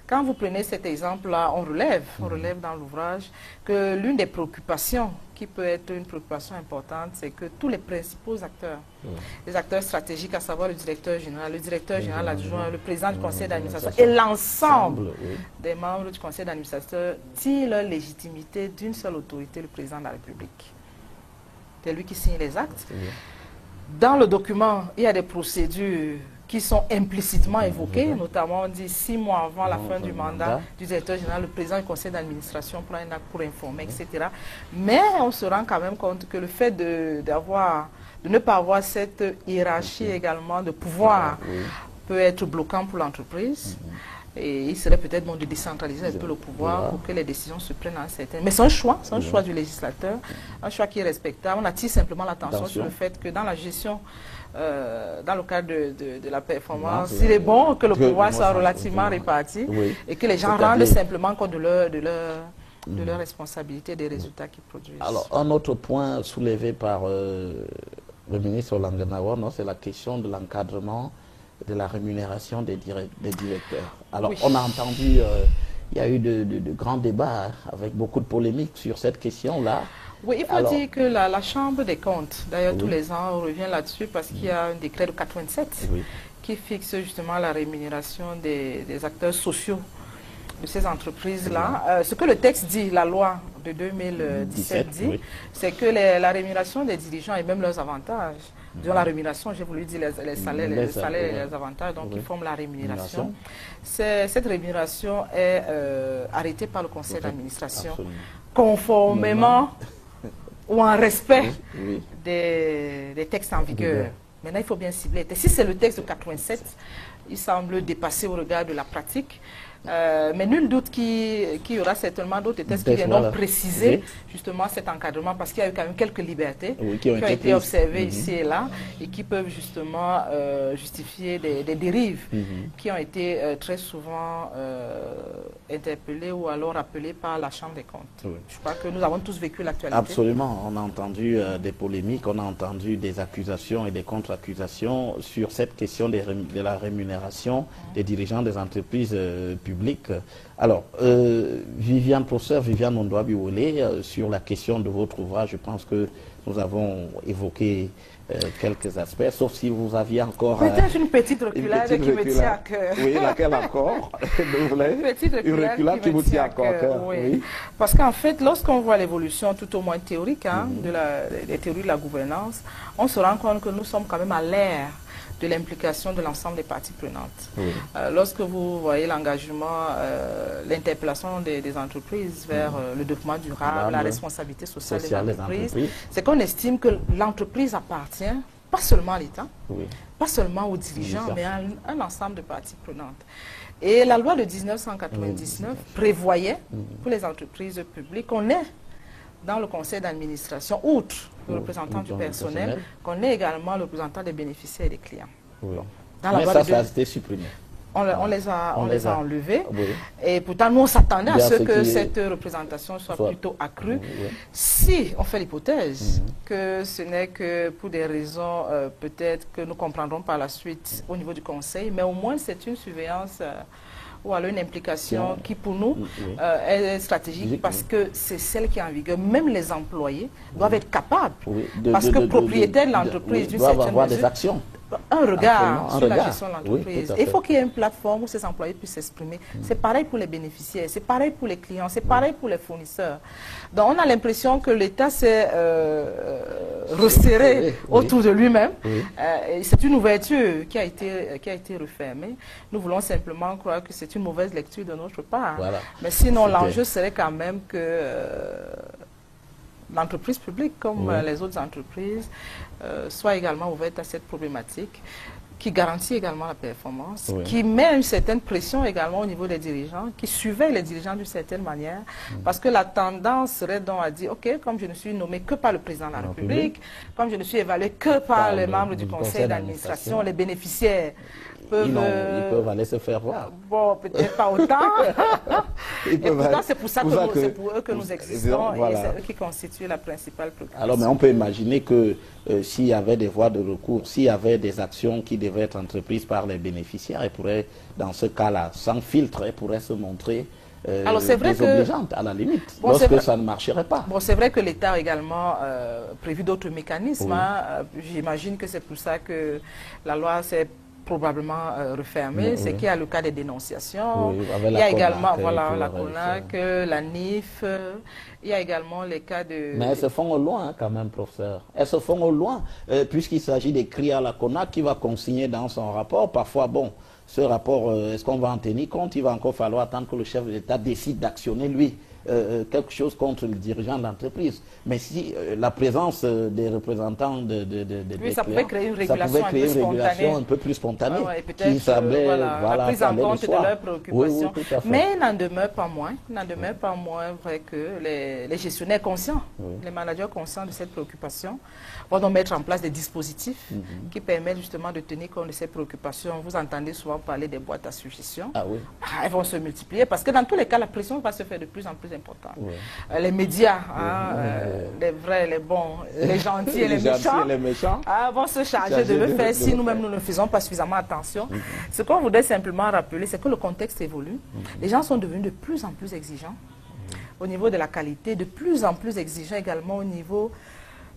Quand vous prenez cet exemple-là, on relève dans l'ouvrage que l'une des préoccupations qui peut être une préoccupation importante, c'est que tous les principaux acteurs, les acteurs stratégiques, à savoir le directeur général adjoint, le président du conseil d'administration et l'ensemble des membres du conseil d'administration tirent leur légitimité d'une seule autorité, le président de la République. C'est lui qui signe les actes. Dans le document, il y a des procédures qui sont implicitement évoquées, notamment on dit 6 mois avant la fin du mandat du directeur général, le président du conseil d'administration prend un acte pour informer, etc. Mais on se rend quand même compte que le fait de ne pas avoir cette hiérarchie également de pouvoir peut être bloquant pour l'entreprise. Et il serait peut-être bon de décentraliser un peu le pouvoir pour que les décisions se prennent en certains. Mais c'est un choix du législateur, un choix qui est respectable. On attire simplement l'attention sur le fait que dans la gestion, dans le cadre de la performance, il est bon que le pouvoir soit relativement réparti et que les gens rendent simplement compte de leur responsabilité des résultats qu'ils produisent. Alors, un autre point soulevé par le ministre Olanganawana, c'est la question de l'encadrement de la rémunération des directeurs. Alors, on a entendu, il y a eu de grands débats avec beaucoup de polémiques sur cette question-là. Oui, il faut dire que la Chambre des comptes, d'ailleurs tous les ans, on revient là-dessus parce qu'il y a un décret de 87 qui fixe justement la rémunération des acteurs sociaux de ces entreprises-là. Ce que le texte dit, la loi de 2017 dit, c'est que la rémunération des dirigeants et même leurs avantages, dans la rémunération, j'ai voulu dire les salaires et les avantages, donc ils forment la rémunération. Cette rémunération est arrêtée par le conseil d'administration, conformément ou en respect des textes en vigueur. Maintenant, il faut bien cibler. Si c'est le texte de 87, il semble dépasser au regard de la pratique. Mais nul doute qu'il y aura certainement d'autres tests qui viendront préciser justement cet encadrement, parce qu'il y a eu quand même quelques libertés qui ont été observées ici et là et qui peuvent justement justifier des dérives qui ont été très souvent interpellées ou alors rappelées par la Chambre des comptes. Je crois que nous avons tous vécu l'actualité. Absolument. On a entendu des polémiques, on a entendu des accusations et des contre-accusations sur cette question de la rémunération des dirigeants des entreprises publiques. Alors, professeur Viviane Ondoa-Biwole, sur la question de votre ouvrage, je pense que nous avons évoqué quelques aspects, sauf si vous aviez encore... Peut-être une petite reculade qui me tient à cœur. Oui, laquelle encore? Une petite reculade qui vous tient à cœur. Oui. Parce qu'en fait, lorsqu'on voit l'évolution, tout au moins théorique, des théories de la gouvernance, on se rend compte que nous sommes quand même à l'ère de l'implication de l'ensemble des parties prenantes. Lorsque vous voyez l'engagement, l'interpellation des entreprises vers le développement durable, la responsabilité sociale des entreprises, c'est qu'on estime que l'entreprise appartient pas seulement à l'État, pas seulement aux dirigeants, mais à un ensemble de parties prenantes. Et la loi de 1999 prévoyait pour les entreprises publiques qu'on ait dans le conseil d'administration, outre le représentant du personnel, qu'on ait également le représentant des bénéficiaires et des clients. Mais ça a été supprimé. On les a enlevés. Et pourtant, nous, on s'attendait à ce que cette représentation soit plutôt accrue. Si on fait l'hypothèse que ce n'est que pour des raisons peut-être que nous comprendrons par la suite au niveau du conseil, mais au moins c'est une surveillance ou alors une implication qui pour nous est stratégique parce que c'est celle qui est en vigueur. Même les employés doivent être capables, parce que propriétaires de l'entreprise d'une certaine avoir mesure, des actions. Un regard sur la gestion de l'entreprise. Il faut qu'il y ait une plateforme où ces employés puissent s'exprimer. C'est pareil pour les bénéficiaires, c'est pareil pour les clients, c'est pareil pour les fournisseurs. Donc on a l'impression que l'État s'est resserré autour de lui-même. C'est une ouverture qui a été refermée. Nous voulons simplement croire que c'est une mauvaise lecture de notre part. Mais sinon, l'enjeu serait quand même que l'entreprise publique, comme les autres entreprises, soit également ouverte à cette problématique, qui garantit également la performance, qui met une certaine pression également au niveau des dirigeants, qui surveille les dirigeants d'une certaine manière, parce que la tendance serait donc à dire, ok, comme je ne suis nommé que par le président de la République, comme je ne suis évalué que par les membres du conseil d'administration, les bénéficiaires ils peuvent aller se faire voir. Bon, peut-être pas autant. Et pourtant, c'est pour ça que c'est pour eux que nous existons et c'est eux qui constituent la principale préoccupation. Alors, mais on peut imaginer que s'il y avait des voies de recours, s'il y avait des actions qui devaient être entreprises par les bénéficiaires, elles pourraient, dans ce cas-là, sans filtre, elles pourraient se montrer désobligeantes à la limite, lorsque ça ne marcherait pas. Bon, c'est vrai que l'État a également prévu d'autres mécanismes. J'imagine que c'est pour ça que la loi s'est probablement refermée. C'est qu'il y a le cas des dénonciations. Il y a également la CONAC, la NIF. Il y a également les cas de... Mais elles se font au loin quand même, professeur. Elles se font au loin, puisqu'il s'agit d'écrire à la CONAC qui va consigner dans son rapport. Parfois, bon, ce rapport, est-ce qu'on va en tenir compte? Il va encore falloir attendre que le chef de l'État décide d'actionner, lui, quelque chose contre le dirigeant de l'entreprise. Mais si la présence des représentants ça pouvait créer une régulation un peu plus spontanée. Qui semblait, la prise en compte de leurs préoccupations. Mais il n'en demeure pas moins vrai que les gestionnaires conscients, les managers conscients de cette préoccupation, vont donc mettre en place des dispositifs qui permettent justement de tenir compte de ces préoccupations. Vous entendez souvent parler des boîtes à suggestions. Elles vont se multiplier parce que dans tous les cas, la pression va se faire de plus en plus importante. Les médias, les vrais, les bons, les gentils et les méchants, vont se charger de le faire si nous-mêmes nous ne faisons pas suffisamment attention. Ce qu'on voudrait simplement rappeler, c'est que le contexte évolue. Les gens sont devenus de plus en plus exigeants au niveau de la qualité, de plus en plus exigeants également au niveau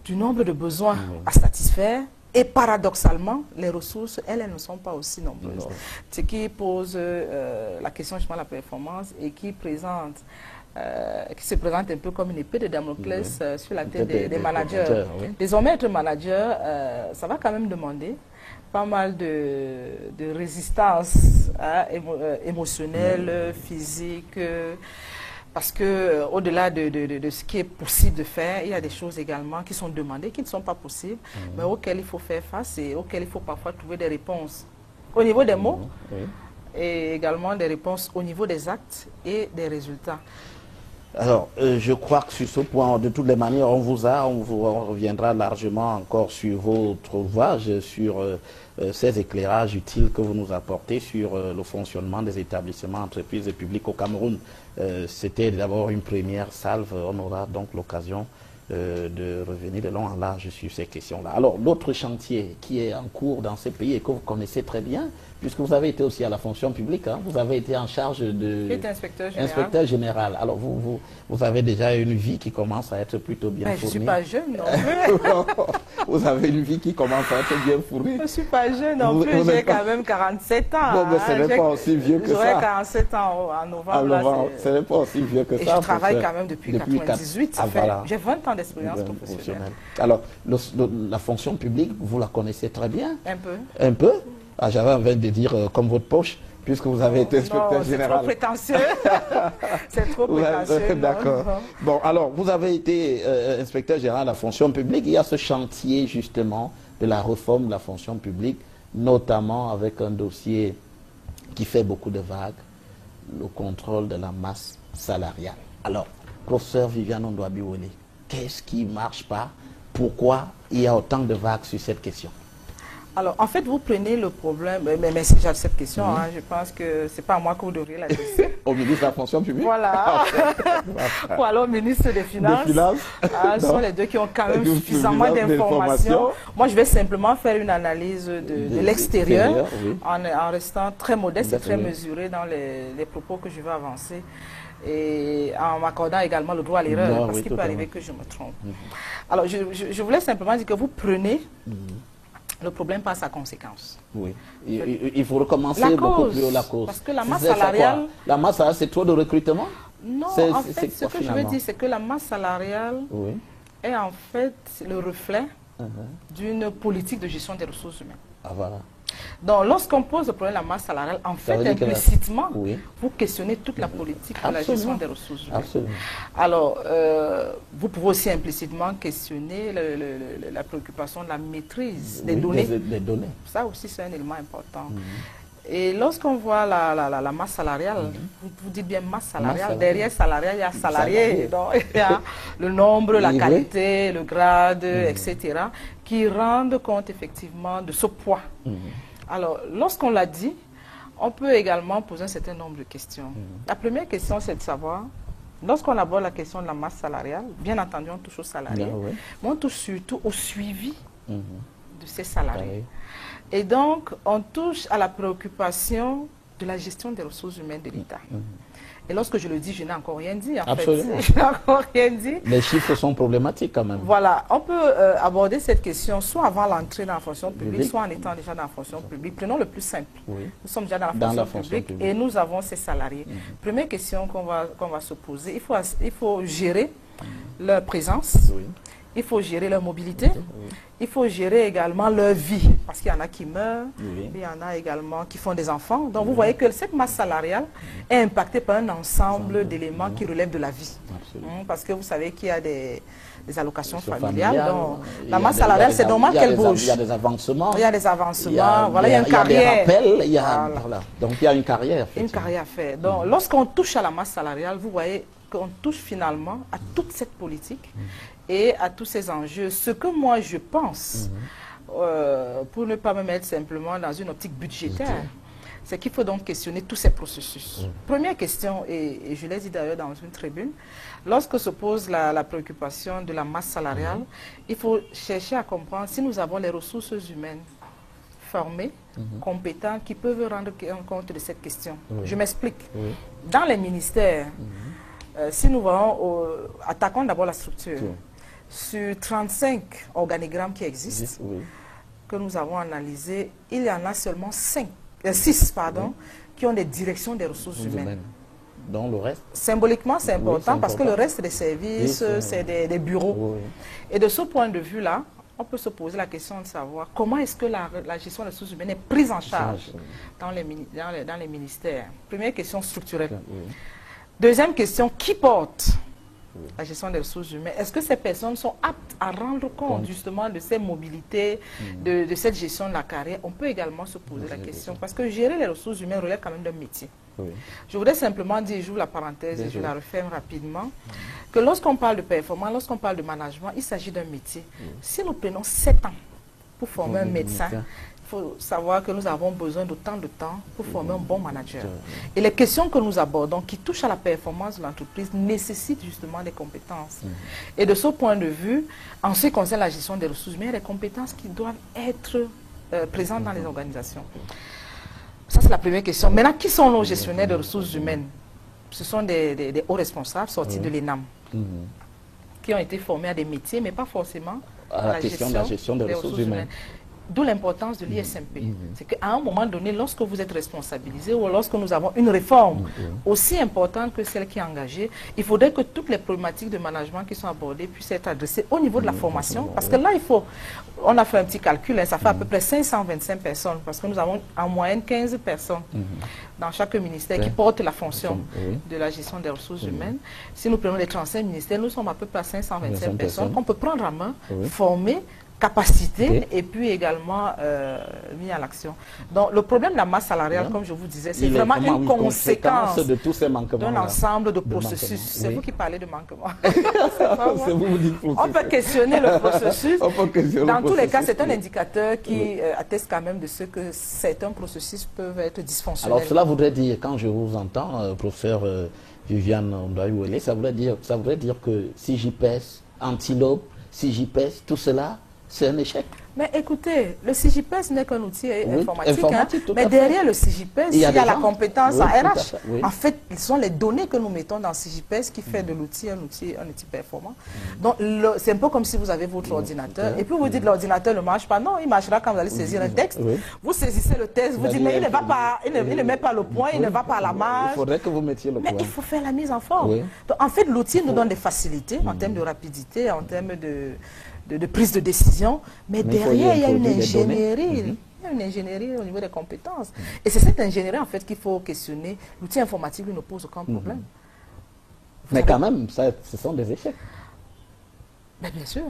du nombre de besoins à satisfaire. Et paradoxalement, les ressources, elles ne sont pas aussi nombreuses. Ce qui pose la question justement de la performance et qui se présente un peu comme une épée de Damoclès sur la tête des managers. Désormais, être manager, ça va quand même demander pas mal de résistance émotionnelle, physique, parce que au-delà de ce qui est possible de faire, il y a des choses également qui sont demandées, qui ne sont pas possibles, mais auxquelles il faut faire face et auxquelles il faut parfois trouver des réponses. Au niveau des mots, et également des réponses au niveau des actes et des résultats. Alors, je crois que sur ce point, de toutes les manières, on reviendra largement encore sur votre ouvrage, sur ces éclairages utiles que vous nous apportez sur le fonctionnement des établissements, entreprises et publics au Cameroun. C'était d'abord une première salve, on aura donc l'occasion de revenir de long en large sur ces questions-là. Alors, l'autre chantier qui est en cours dans ces pays et que vous connaissez très bien, puisque vous avez été aussi à la fonction publique, hein, vous avez été en charge de... inspecteur général. Alors, vous avez déjà une vie qui commence à être plutôt bien fournie. Je ne suis pas jeune non plus. Vous avez une vie qui commence à être bien fournie. Je ne suis pas jeune non plus, j'ai quand même 47 ans. Bon, mais ce n'est pas aussi vieux que ça. J'aurai 47 ans en novembre. Ce n'est pas aussi vieux que ça. Et je travaille quand même depuis 98. Voilà. J'ai 20 ans d'expérience professionnelle. Alors, la fonction publique, vous la connaissez très bien? Un peu. Un peu? Ah, j'avais envie de dire comme votre poche, puisque vous avez été inspecteur général. C'est trop prétentieux. C'est trop prétentieux. D'accord. Bon, alors, vous avez été inspecteur général de la fonction publique. Il y a ce chantier, justement, de la réforme de la fonction publique, notamment avec un dossier qui fait beaucoup de vagues, le contrôle de la masse salariale. Alors, professeur Viviane Ondouabi-Wole, qu'est-ce qui ne marche pas? Pourquoi il y a autant de vagues sur cette question? Alors, en fait, vous prenez le problème, mais si j'ai cette question, hein, je pense que ce n'est pas à moi que vous devriez la laisser. Au ministre de la fonction publique? Voilà. Ou alors au ministre des Finances. Ce sont les deux qui ont quand même suffisamment d'informations. Moi, je vais simplement faire une analyse de l'extérieur, oui, en restant très modeste et très mesuré dans les propos que je vais avancer. Et en m'accordant également le droit à l'erreur, parce qu'il peut arriver que je me trompe. Alors, je voulais simplement dire que vous prenez... Le problème par sa conséquence. Oui. Il faut recommencer beaucoup plus haut la cause. Parce que la masse salariale... La masse salariale, c'est trop de recrutement? Non, en fait, ce que je veux dire, c'est que la masse salariale est en fait le reflet d'une politique de gestion des ressources humaines. Ah, voilà. Donc, lorsqu'on pose le problème de la masse salariale, en fait, implicitement, vous questionnez toute la politique de la gestion des ressources humaines. Absolument. Alors, vous pouvez aussi implicitement questionner la préoccupation de la maîtrise des données. Des données. Ça aussi, c'est un élément important. Et lorsqu'on voit la masse salariale, vous dites bien masse salariale, derrière salarial, il y a salarié, donc il y a le nombre, la qualité, le grade, etc., qui rendent compte effectivement de ce poids. Alors, lorsqu'on l'a dit, on peut également poser un certain nombre de questions. La première question, c'est de savoir, lorsqu'on aborde la question de la masse salariale, bien entendu, on touche aux salariés, mais on touche surtout au suivi de ces salariés. Et donc, on touche à la préoccupation de la gestion des ressources humaines de l'État. Et lorsque je le dis, je n'ai encore rien dit. Absolument. Je n'ai encore rien dit. Les chiffres sont problématiques quand même. Voilà. On peut aborder cette question soit avant l'entrée dans la fonction publique, soit en étant déjà dans la fonction publique. Prenons le plus simple. Nous sommes déjà dans la fonction publique et nous avons ces salariés. Première question qu'on va se poser, il faut gérer leur présence. Il faut gérer leur mobilité, il faut gérer également leur vie, parce qu'il y en a qui meurent, il y en a également qui font des enfants. Donc vous voyez que cette masse salariale est impactée par un ensemble d'éléments qui relèvent de la vie. Parce que vous savez qu'il y a des allocations familiales. Donc, la masse salariale, c'est normal qu'elle bouge. Il y a des avancements. Il y a des avancements, voilà, il y a une carrière. Il y a des rappels, donc il y a une carrière. Une carrière à faire. Donc lorsqu'on touche à la masse salariale, vous voyez qu'on touche finalement à toute cette politique et à tous ces enjeux. Ce que moi je pense, pour ne pas me mettre simplement dans une optique budgétaire, c'est qu'il faut donc questionner tous ces processus. Première question, et je l'ai dit d'ailleurs dans une tribune, lorsque se pose la préoccupation de la masse salariale, il faut chercher à comprendre si nous avons les ressources humaines formées, compétents, qui peuvent rendre compte de cette question. Je m'explique. Dans les ministères, si nous voyons, attaquons d'abord la structure. Sur 35 organigrammes qui existent, que nous avons analysés, il y en a seulement 6 qui ont des directions des ressources humaines. Dans le reste? Symboliquement, c'est important parce que le reste des services, c'est des bureaux. Et de ce point de vue-là, on peut se poser la question de savoir comment est-ce que la gestion des ressources humaines est prise en charge dans les ministères. Première question structurelle. Deuxième question, qui porte la gestion des ressources humaines, est-ce que ces personnes sont aptes à rendre compte justement de ces mobilités, de cette gestion de la carrière? On peut également se poser la question, parce que gérer les ressources humaines relève quand même d'un métier. Je voudrais simplement dire, j'ouvre la parenthèse et je la referme rapidement, que lorsqu'on parle de performance, lorsqu'on parle de management, il s'agit d'un métier. Si nous prenons 7 ans pour former un médecin, il faut savoir que nous avons besoin d'autant de temps pour former un bon manager. Et les questions que nous abordons, qui touchent à la performance de l'entreprise, nécessitent justement des compétences. Et de ce point de vue, en ce qui concerne la gestion des ressources humaines, il y a des compétences qui doivent être présentes dans les organisations. Ça, c'est la première question. Maintenant, qui sont nos gestionnaires de ressources humaines? Ce sont des hauts responsables sortis de l'ENAM, qui ont été formés à des métiers, mais pas forcément à la gestion des ressources humaines. D'où l'importance de l'ISMP. C'est qu'à un moment donné, lorsque vous êtes responsabilisé ou lorsque nous avons une réforme aussi importante que celle qui est engagée, il faudrait que toutes les problématiques de management qui sont abordées puissent être adressées au niveau de la formation. Parce que là, on a fait un petit calcul, ça fait à peu près 525 personnes, parce que nous avons en moyenne 15 personnes dans chaque ministère qui portent la fonction de la gestion des ressources humaines. Si nous prenons les 35 ministères, nous sommes à peu près à 525 personnes qu'on peut prendre en main, former, capacité et puis également mis à l'action. Donc le problème de la masse salariale, comme je vous disais, c'est vraiment une conséquence de tous ces manquements d'un ensemble de processus. C'est vous qui parlez de manquement. On peut questionner le processus. Dans tous les cas, c'est un indicateur qui atteste quand même de ce que certains processus peuvent être dysfonctionnels. Alors cela voudrait dire, quand je vous entends, professeur Viviane Ondoa-Iwele, ça voudrait dire que si j'y pèse, antilope, si j'y pèse, tout cela, c'est un échec. Mais écoutez, le CJPS n'est qu'un outil informatique, mais derrière le CJPS, il y a la compétence en RH. En fait, ce sont les données que nous mettons dans le CJPS qui fait de l'outil un outil performant. Donc, c'est un peu comme si vous avez votre ordinateur, et puis vous dites l'ordinateur ne marche pas. Non, il marchera quand vous allez saisir un texte. Vous saisissez le texte, vous dites, mais il ne va pas, il ne met pas le point, il ne va pas à la marge. Il faudrait que vous mettiez le point. Mais il faut faire la mise en forme. Donc, en fait, l'outil nous donne des facilités en termes de rapidité, en termes de prise de décision, mais derrière, il y a une ingénierie. Il y a une ingénierie au niveau des compétences. Et c'est cette ingénierie, en fait, qu'il faut questionner. L'outil informatique, lui, ne pose aucun problème. Mais quand même, ce sont des échecs. Mais bien sûr.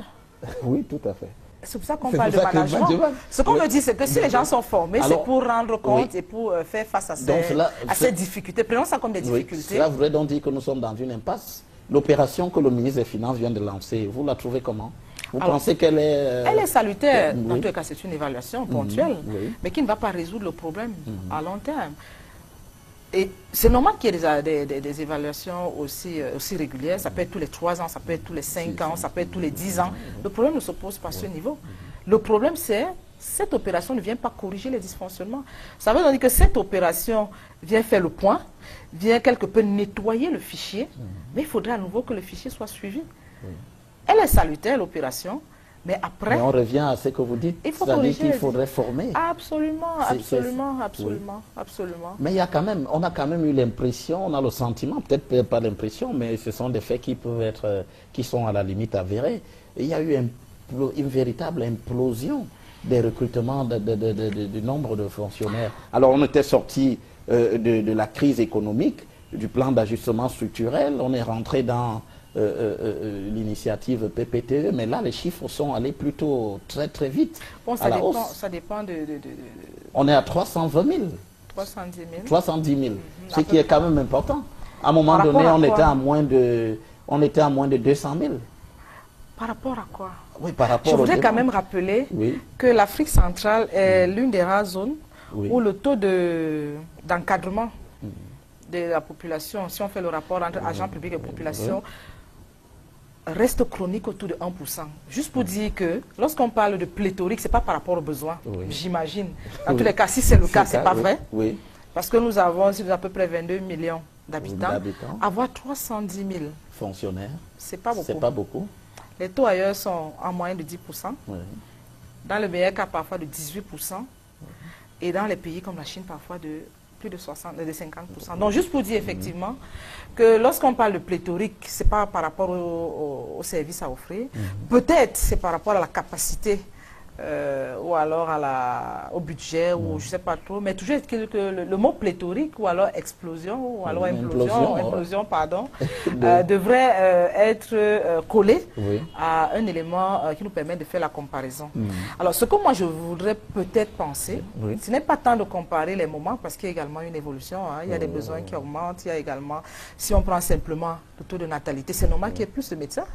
Oui, tout à fait. C'est pour ça qu'on parle de management. Ce qu'on me dit, c'est que si les gens sont formés, c'est pour rendre compte et pour faire face à ces difficultés. Prenons ça comme des difficultés. Cela voudrait donc dire que nous sommes dans une impasse. L'opération que le ministre des Finances vient de lancer, vous la trouvez comment? Vous pensez qu'elle est... Elle est salutaire. Dans tous les cas, c'est une évaluation ponctuelle, mais qui ne va pas résoudre le problème à long terme. Et c'est normal qu'il y ait des évaluations aussi régulières. Ça peut être tous les 3 ans, ça peut être tous les 5 ans, ça peut être tous les 10 ans. Le problème ne se pose pas à ce niveau. Le problème, c'est cette opération ne vient pas corriger les dysfonctionnements. Ça veut dire que cette opération vient faire le point, vient quelque peu nettoyer le fichier, mais il faudrait à nouveau que le fichier soit suivi. Elle est salutaire, l'opération, mais après... Mais on revient à ce que vous dites, c'est-à-dire qu'il faudrait former. Absolument, absolument. Mais il y a quand même, on a quand même eu l'impression, on a le sentiment, peut-être pas l'impression, mais ce sont des faits qui peuvent être, qui sont à la limite avérés. Il y a eu une véritable implosion des recrutements du nombre de fonctionnaires. Alors on était sorti de la crise économique, du plan d'ajustement structurel, on est rentré dans... l'initiative PPTE, mais là les chiffres sont allés plutôt très vite. Bon, ça dépend de... On est à 320 000. 310 000. 310 000, ce qui est quand même important. À un moment donné, on était à moins de 200 000. Par rapport à quoi? Oui, par rapport Je voudrais quand même rappeler que l'Afrique centrale est l'une des rares zones où le taux d'encadrement de la population, si on fait le rapport entre agents publics et population, reste chronique autour de 1%. Juste pour dire que lorsqu'on parle de pléthorique, ce n'est pas par rapport aux besoins, j'imagine. Dans tous les cas, si c'est le cas, ce n'est pas vrai. Parce que nous avons à peu près 22 millions d'habitants. Avoir 310 000 fonctionnaires, ce n'est pas beaucoup. C'est pas beaucoup. Les taux ailleurs sont en moyenne de 10%. Dans le meilleur cas, parfois de 18%. Et dans les pays comme la Chine, parfois de plus de 50%. Donc, juste pour dire effectivement que lorsqu'on parle de pléthorique, ce n'est pas par rapport aux services à offrir. Peut-être c'est par rapport à la capacité ou alors au budget, ou je ne sais pas trop, mais toujours que le mot pléthorique, ou alors explosion, ou alors implosion, pardon, devrait être collé à un élément qui nous permet de faire la comparaison. Alors, ce que moi je voudrais peut-être penser, ce n'est pas tant de comparer les moments, parce qu'il y a également une évolution, hein, il y a des besoins qui augmentent, il y a également, si on prend simplement le taux de natalité, c'est normal qu'il y ait plus de médecins.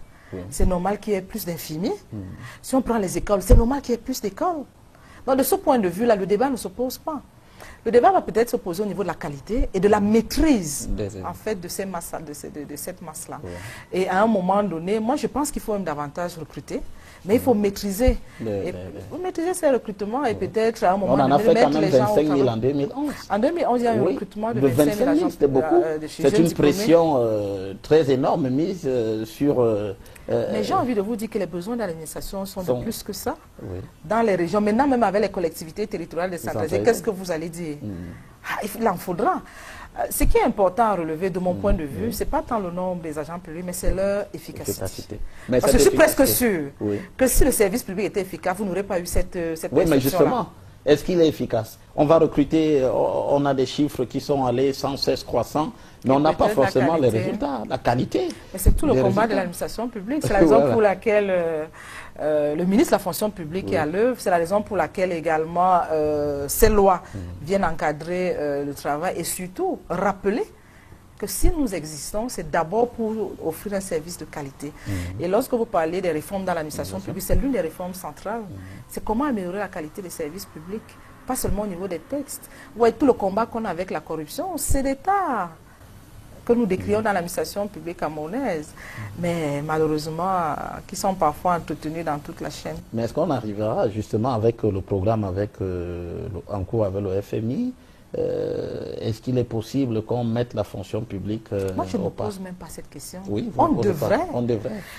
C'est normal qu'il y ait plus d'infirmiers. Si on prend les écoles, c'est normal qu'il y ait plus d'écoles. Donc, de ce point de vue-là, le débat ne se pose pas. Le débat va peut-être se poser au niveau de la qualité et de la maîtrise, en fait, de cette masse-là. Et à un moment donné, moi, je pense qu'il faut même davantage recruter. Mais il faut maîtriser, maîtriser ces recrutements et peut-être à un moment donné, on en a fait quand même 25 000 en 2011. En 2011, il y a eu un recrutement de 25 000 agents. C'était beaucoup. C'est une pression très énorme mise sur... mais j'ai envie de vous dire que les besoins de l'administration sont de plus que ça. Dans les régions, maintenant même avec les collectivités territoriales décentralisées, qu'est-ce que vous allez dire? Il en faudra. Ce qui est important à relever de mon point de vue, ce n'est pas tant le nombre des agents publics, mais c'est leur efficacité. Parce que je suis presque sûr que si le service public était efficace, vous n'aurez pas eu cette oui, mais justement, est-ce qu'il est efficace? On va recruter, on a des chiffres qui sont allés sans cesse croissants, mais on n'a pas forcément les résultats, la qualité. Mais c'est tout le combat de l'administration publique. C'est la raison pour laquelle le ministre de la fonction publique est à l'œuvre. C'est la raison pour laquelle également ces lois viennent encadrer le travail et surtout rappeler que si nous existons, c'est d'abord pour offrir un service de qualité. Et lorsque vous parlez des réformes dans l'administration publique, c'est l'une des réformes centrales. C'est comment améliorer la qualité des services publics, pas seulement au niveau des textes. Vous voyez, tout le combat qu'on a avec la corruption, c'est l'État que nous décrions dans l'administration publique camerounaise, mais malheureusement, qui sont parfois entretenus dans toute la chaîne. Mais est-ce qu'on arrivera justement avec le programme en cours avec le FMI? Est-ce qu'il est possible qu'on mette la fonction publique Moi, je ne me pose même pas cette question. Oui, on devrait.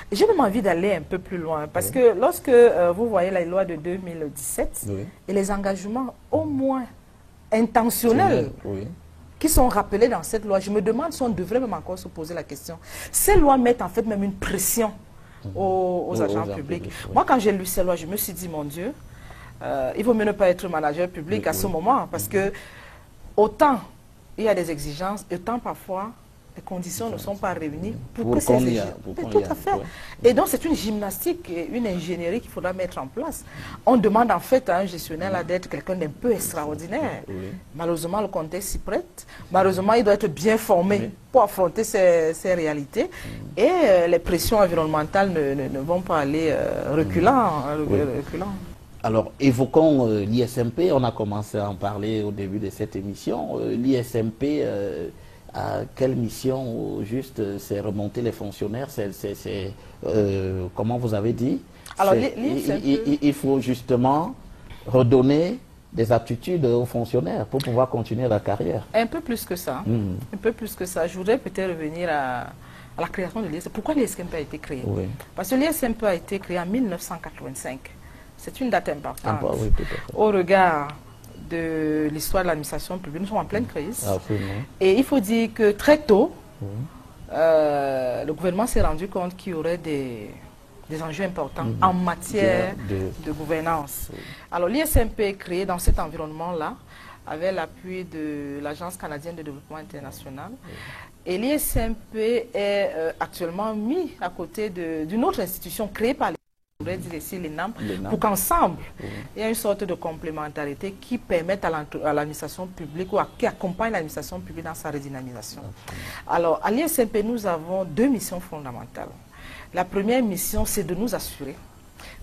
J'ai même envie d'aller un peu plus loin, parce que lorsque vous voyez la loi de 2017 et les engagements au moins intentionnels qui sont rappelés dans cette loi, je me demande si on devrait même encore se poser la question. Ces lois mettent en fait même une pression aux agents publics. Moi, quand j'ai lu ces lois, je me suis dit, mon Dieu, il vaut mieux ne pas être manager public à ce moment, parce que autant il y a des exigences, autant parfois les conditions ne sont pas réunies pour que ces exigences... Tout à fait. Et donc c'est une gymnastique et une ingénierie qu'il faudra mettre en place. On demande en fait à un gestionnaire d'être quelqu'un d'un peu extraordinaire. Malheureusement, le contexte s'y prête. Malheureusement, il doit être bien formé pour affronter ces réalités. Et les pressions environnementales ne vont pas aller reculant. Alors, évoquons l'ISMP, on a commencé à en parler au début de cette émission. L'ISMP, à quelle mission juste c'est remonter les fonctionnaires, comment vous avez dit? Alors, il faut justement redonner des aptitudes aux fonctionnaires pour pouvoir continuer la carrière. Un peu plus que ça. Un peu plus que ça. Je voudrais peut-être revenir à la création de l'ISMP. Pourquoi l'ISMP a été créé? Parce que l'ISMP a été créé en 1985. C'est une date importante. Au regard de l'histoire de l'administration publique, nous sommes en pleine crise. Et il faut dire que très tôt, le gouvernement s'est rendu compte qu'il y aurait des enjeux importants en matière de gouvernance. Alors l'ISMP est créé dans cet environnement-là, avec l'appui de l'Agence canadienne de développement international. Et l'ISMP est actuellement mis à côté d'une autre institution créée par je voudrais dire ici l'ENAM, pour qu'ensemble, il y ait une sorte de complémentarité qui permette à l'administration publique ou qui accompagne l'administration publique dans sa redynamisation. Alors, à l'ISMP, nous avons deux missions fondamentales. La première mission, c'est de nous assurer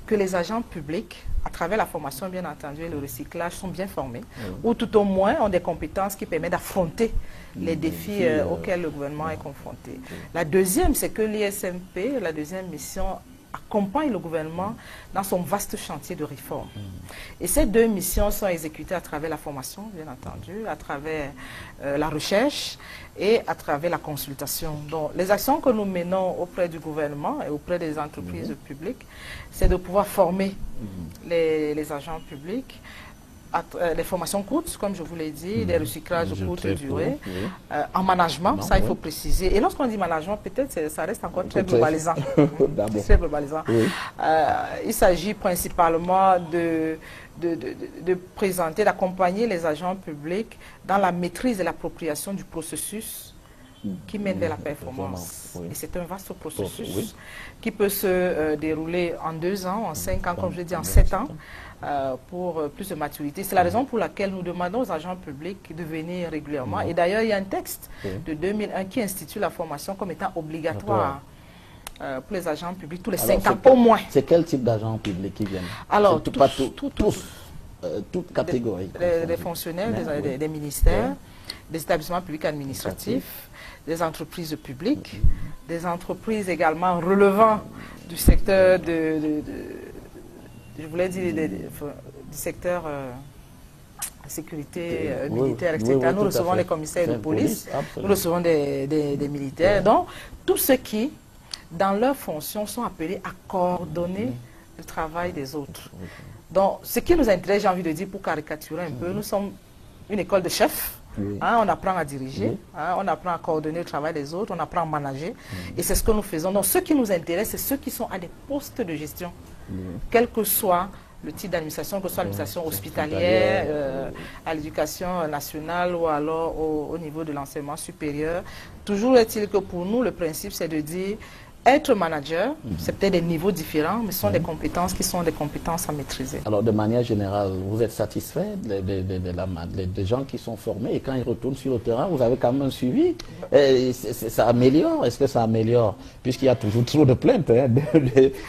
que les agents publics, à travers la formation bien entendu et le recyclage, sont bien formés, ou tout au moins ont des compétences qui permettent d'affronter les défis auxquels le gouvernement est confronté. La deuxième, c'est que l'ISMP, la deuxième mission, accompagne le gouvernement dans son vaste chantier de réforme. Et ces deux missions sont exécutées à travers la formation, bien entendu, à travers la recherche et à travers la consultation. Donc, les actions que nous menons auprès du gouvernement et auprès des entreprises publiques, c'est de pouvoir former les agents publics, les formations courtes, comme je vous l'ai dit, des recyclages de courte durée, en management, Non, ça il faut préciser. Et lorsqu'on dit management, peut-être ça reste encore très globalisant. Très globalisant. Il s'agit principalement de présenter, d'accompagner les agents publics dans la maîtrise et l'appropriation du processus qui mène vers la performance. Et c'est un vaste processus qui peut se dérouler en 2 ans, en 5 ans, comme je l'ai dit, en 7 ans. Pour plus de maturité. C'est la raison pour laquelle nous demandons aux agents publics de venir régulièrement. Et d'ailleurs, il y a un texte de 2001 qui institue la formation comme étant obligatoire pour les agents publics tous les 5 ans au moins. C'est quel type d'agents publics qui viennent? Alors, tous, toutes catégories. Des fonctionnaires des ministères, des établissements publics administratifs, des entreprises publiques, des entreprises également relevant du secteur je voulais dire du secteur sécurité militaire, etc. Nous recevons les commissaires de police, nous recevons des militaires. Donc, tous ceux qui, dans leurs fonctions, sont appelés à coordonner le travail des autres. Donc, ce qui nous intéresse, j'ai envie de dire, pour caricaturer un peu, nous sommes une école de chefs. On apprend à diriger, on apprend à coordonner le travail des autres, on apprend à manager. Et c'est ce que nous faisons. Donc, ce qui nous intéresse, c'est ceux qui sont à des postes de gestion. Quel que soit le type d'administration, que ce soit l'administration hospitalière, à l'éducation nationale ou alors au niveau de l'enseignement supérieur. Toujours est-il que pour nous, le principe, c'est de dire être manager, c'est peut-être des niveaux différents, mais ce sont des compétences qui sont des compétences à maîtriser. Alors, de manière générale, vous êtes satisfait des gens qui sont formés et quand ils retournent sur le terrain, vous avez quand même un suivi? Ça améliore? Est-ce que ça améliore? Puisqu'il y a toujours trop de plaintes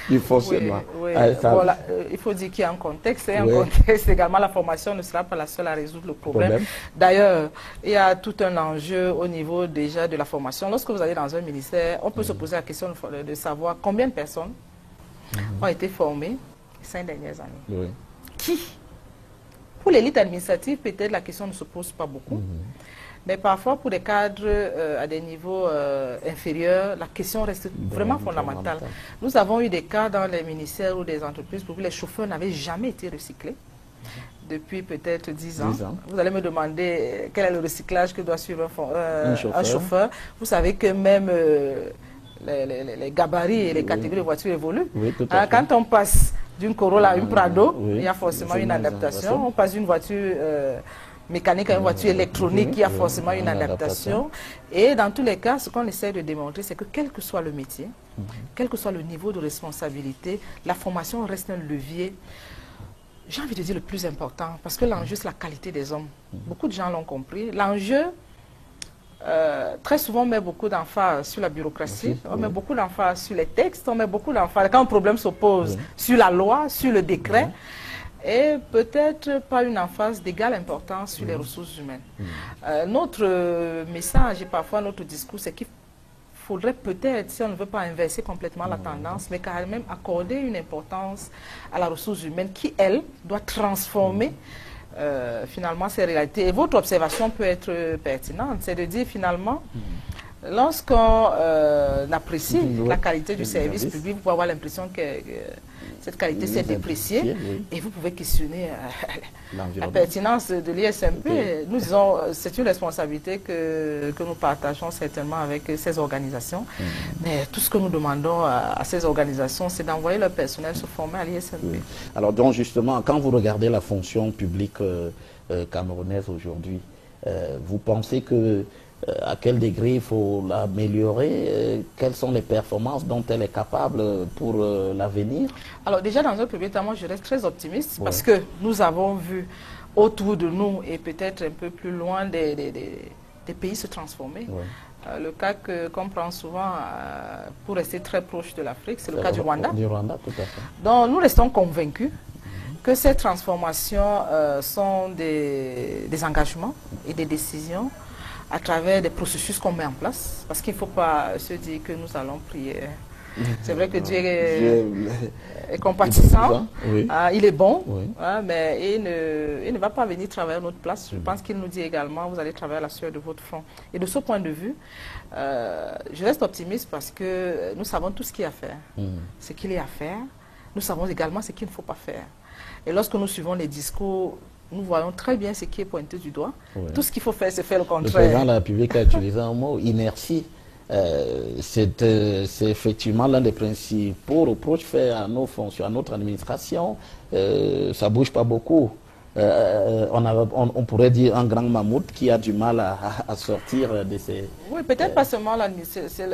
du fonctionnement. Voilà, il faut dire qu'il y a un contexte. Et un contexte également, la formation ne sera pas la seule à résoudre le problème. D'ailleurs, il y a tout un enjeu au niveau déjà de la formation. Lorsque vous allez dans un ministère, on peut se poser la question de savoir combien de personnes ont été formées les 5 dernières années. Qui? Pour l'élite administrative, peut-être la question ne se pose pas beaucoup. Mais parfois, pour des cadres à des niveaux inférieurs, la question reste vraiment fondamentale. Nous avons eu des cas dans les ministères ou des entreprises pour que les chauffeurs n'avaient jamais été recyclés depuis peut-être 10 ans. Vous allez me demander quel est le recyclage que doit suivre un chauffeur. Vous savez que même les gabarits et les catégories de voitures évoluent. Quand on passe d'une Corolla à une Prado, il y a forcément une adaptation. On passe d'une voiture mécanique à une voiture électronique, il y a forcément une adaptation. Et dans tous les cas, ce qu'on essaie de démontrer, c'est que quel que soit le métier, quel que soit le niveau de responsabilité, la formation reste un levier, j'ai envie de dire le plus important, parce que l'enjeu, c'est la qualité des hommes. Beaucoup de gens l'ont compris. L'enjeu, très souvent, on met beaucoup d'emphase sur la bureaucratie, on met beaucoup d'emphase sur les textes, on met beaucoup d'emphase, quand un problème s'oppose, sur la loi, sur le décret, et peut-être pas une emphase d'égale importance sur les ressources humaines. Notre message et parfois notre discours, c'est qu'il faudrait peut-être, si on ne veut pas inverser complètement la tendance, mais quand même accorder une importance à la ressource humaine qui, elle, doit transformer finalement ces réalités. Et votre observation peut être pertinente, c'est de dire finalement, lorsqu'on apprécie la qualité du service public, vous pouvez avoir l'impression que cette qualité s'est dépréciée et vous pouvez questionner la pertinence de l'ISMP. Nous disons c'est une responsabilité que nous partageons certainement avec ces organisations, mais tout ce que nous demandons à ces organisations, c'est d'envoyer leur personnel se former à l'ISMP. Alors donc justement, quand vous regardez la fonction publique camerounaise aujourd'hui, vous pensez que à quel degré il faut l'améliorer, quelles sont les performances dont elle est capable pour l'avenir? Alors déjà, dans un premier temps, moi je reste très optimiste parce que nous avons vu autour de nous et peut-être un peu plus loin des pays se transformer. Le cas qu'on prend souvent pour rester très proche de l'Afrique, c'est le cas du Rwanda. Du Rwanda, tout à fait. Donc nous restons convaincus que ces transformations sont des engagements et des décisions à travers des processus qu'on met en place, parce qu'il ne faut pas se dire que nous allons prier. C'est vrai que Dieu est compatissant, il est bon, mais il ne va pas venir travailler à notre place. Je pense qu'il nous dit également, vous allez travailler à la sueur de votre front. Et de ce point de vue, je reste optimiste parce que nous savons tout ce qu'il y a à faire. Ce qu'il y a à faire, nous savons également ce qu'il ne faut pas faire. Et lorsque nous suivons les discours nous voyons très bien ce qui est pointé du doigt. Oui. Tout ce qu'il faut faire, c'est faire le Le contraire. président de la République a utilisé un mot, inertie. C'est effectivement l'un des principaux reproches faits à nos fonctions, à notre administration. Ça ne bouge pas beaucoup. On pourrait dire un grand mammouth qui a du mal à sortir de ces... Oui, peut-être pas seulement l'administration,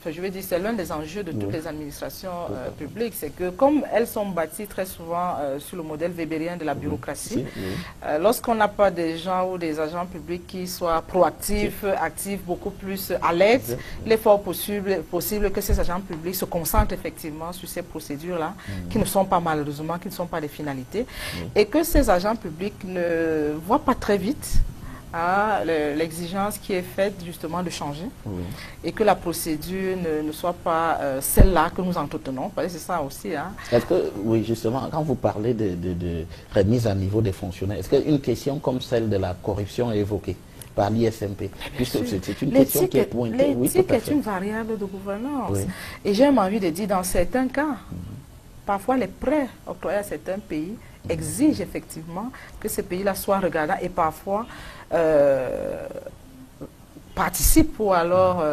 je veux dire, c'est l'un des enjeux de toutes les administrations publiques, c'est que comme elles sont bâties très souvent sur le modèle webérien de la bureaucratie, lorsqu'on n'a pas des gens ou des agents publics qui soient proactifs, actifs, beaucoup plus alertes, il est fort possible que ces agents publics se concentrent effectivement sur ces procédures-là, qui ne sont pas malheureusement, qui ne sont pas des finalités, et que ces agents publics ne voient pas très vite l'exigence qui est faite justement de changer et que la procédure ne soit pas celle-là que nous entretenons. C'est ça aussi. Hein. Est-ce que, oui, justement, quand vous parlez de remise à niveau des fonctionnaires, est-ce qu'une question comme celle de la corruption est évoquée par l'ISMP? Puisque c'est une question qui est pointée. L'éthique est une variable de gouvernance. Oui. Et j'ai envie de dire, dans certains cas, parfois les prêts octroyés à certains pays exigent effectivement que ces pays-là soient regardants et parfois participent ou alors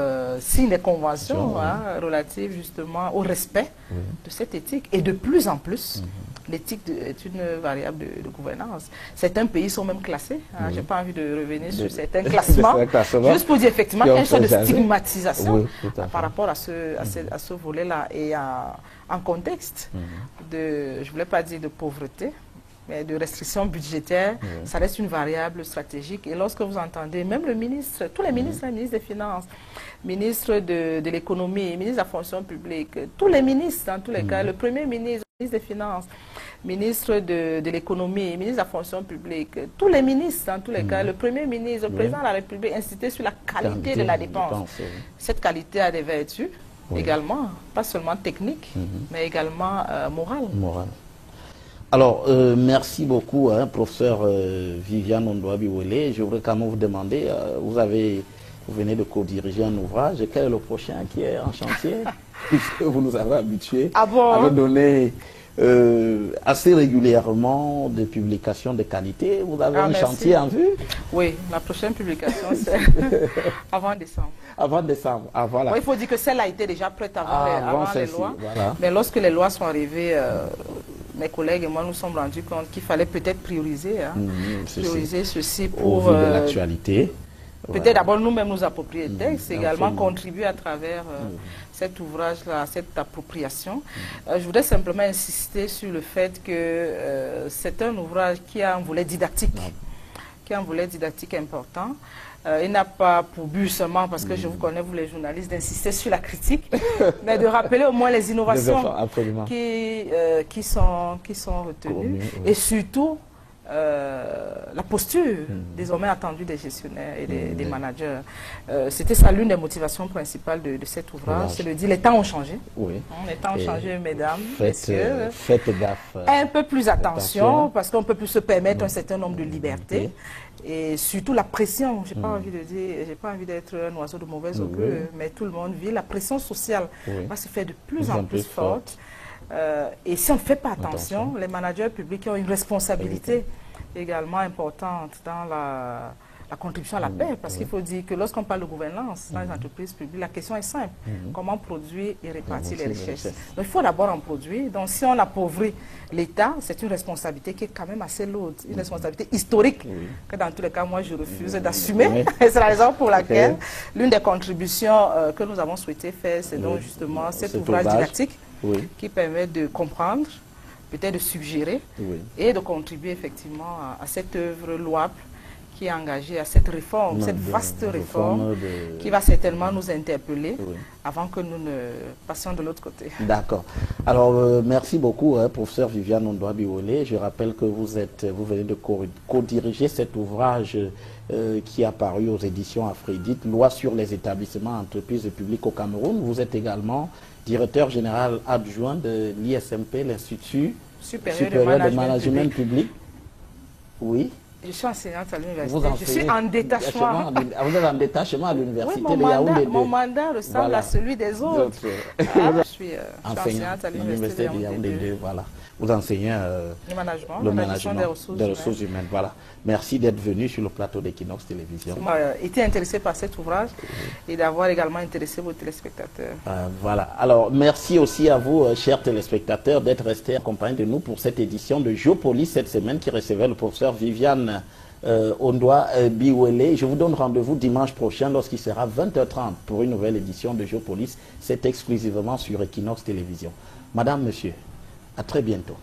signent des conventions relatives justement au respect de cette éthique. Et de plus en plus, l'éthique est une variable de gouvernance. Certains pays sont même classés. Hein, je n'ai pas envie de revenir sur certains classements. Juste pour dire effectivement qu'il y a une sorte de stigmatisation par rapport à ce volet-là. Et en contexte de, je ne voulais pas dire de pauvreté, mais de restrictions budgétaires, ça reste une variable stratégique. Et lorsque vous entendez même le ministre, tous les ministres, le ministre des Finances, ministre de l'économie, ministre de la fonction publique, tous les ministres dans tous les cas, le premier ministre, le ministre des Finances, ministre de l'économie, ministre de la fonction publique, tous les ministres dans tous les cas, le premier ministre, le président de la République, incité sur la qualité de la dépense. Cette qualité a des vertus également, pas seulement techniques, mais également morales. Alors, merci beaucoup, hein, professeur Viviane Ondouabi-Wele. Je voudrais quand même vous demander, vous venez de co-diriger un ouvrage, quel est le prochain qui est en chantier? Puisque vous nous avez habitués à nous donner assez régulièrement des publications de qualité. Vous avez un chantier en vue? Oui, la prochaine publication, c'est avant décembre. Avant décembre, voilà. Oui, il faut dire que celle a été déjà prête avant les lois. Voilà. Mais lorsque les lois sont arrivées, mes collègues et moi nous sommes rendus compte qu'il fallait peut-être prioriser, ceci pour... Au vu de l'actualité. Peut-être d'abord nous-mêmes nous approprier le texte, également contribuer à travers cet ouvrage-là, cette appropriation. Je voudrais simplement insister sur le fait que c'est un ouvrage qui a un volet didactique, important. Il n'a pas pour but seulement, parce que je vous connais, vous les journalistes, d'insister sur la critique, mais de rappeler au moins les innovations qui sont retenues et surtout la posture désormais attendue des gestionnaires et des managers. C'était ça l'une des motivations principales de cet ouvrage, c'est de dire les temps ont changé. Les temps ont changé, mesdames, messieurs. Faites gaffe. Un peu plus attention, parce qu'on peut plus se permettre un certain nombre de libertés. Et surtout la pression, j'ai pas envie de dire, j'ai pas envie d'être un oiseau de mauvaise augure, mais tout le monde vit, la pression sociale va se faire de plus en plus forte. Et si on ne fait pas attention, les managers publics ont une responsabilité également importante dans la contribution à la paix, parce qu'il faut dire que lorsqu'on parle de gouvernance dans les entreprises publiques, la question est simple. Comment produire et répartir les richesses? Donc il faut d'abord en produire. Donc si on appauvrit l'État, c'est une responsabilité qui est quand même assez lourde, une responsabilité historique, que dans tous les cas, moi je refuse d'assumer. C'est la raison pour laquelle l'une des contributions que nous avons souhaité faire, c'est donc justement cet ouvrage didactique qui permet de comprendre, peut-être de suggérer et de contribuer effectivement à cette œuvre louable qui est engagée, à cette réforme, cette vaste réforme qui va certainement nous interpeller avant que nous ne passions de l'autre côté. D'accord. Alors, merci beaucoup, professeur Viviane Ondouabi-Wele. Je rappelle que vous venez de co-diriger cet ouvrage qui est apparu aux éditions Afridit, Loi sur les établissements entreprises publiques au Cameroun. Vous êtes également directeur général adjoint de l'ISMP, l'Institut supérieur de management public. Oui. Je suis enseignante à Vous l'université. Je suis enseignez en détachement. Vous êtes en détachement à l'université Oui, de Yaoundé 2. mon mandat ressemble Voilà. à celui des autres. Je suis enseignante à l'université de Yaoundé 2. Voilà. Vous enseignez Le management, le la gestion management des ressources humaines. humaines. Voilà. Merci d'être venu sur le plateau d'Equinox Télévision. J'ai été intéressé par cet ouvrage et d'avoir également intéressé vos téléspectateurs. Voilà. Alors, merci aussi à vous, chers téléspectateurs, d'être restés accompagnés de nous pour cette édition de Géopolis cette semaine qui recevait le professeur Viviane Ondoa Biwele. Je vous donne rendez-vous dimanche prochain lorsqu'il sera 20h30 pour une nouvelle édition de Géopolis. C'est exclusivement sur Equinox Télévision. Madame, monsieur, à très bientôt.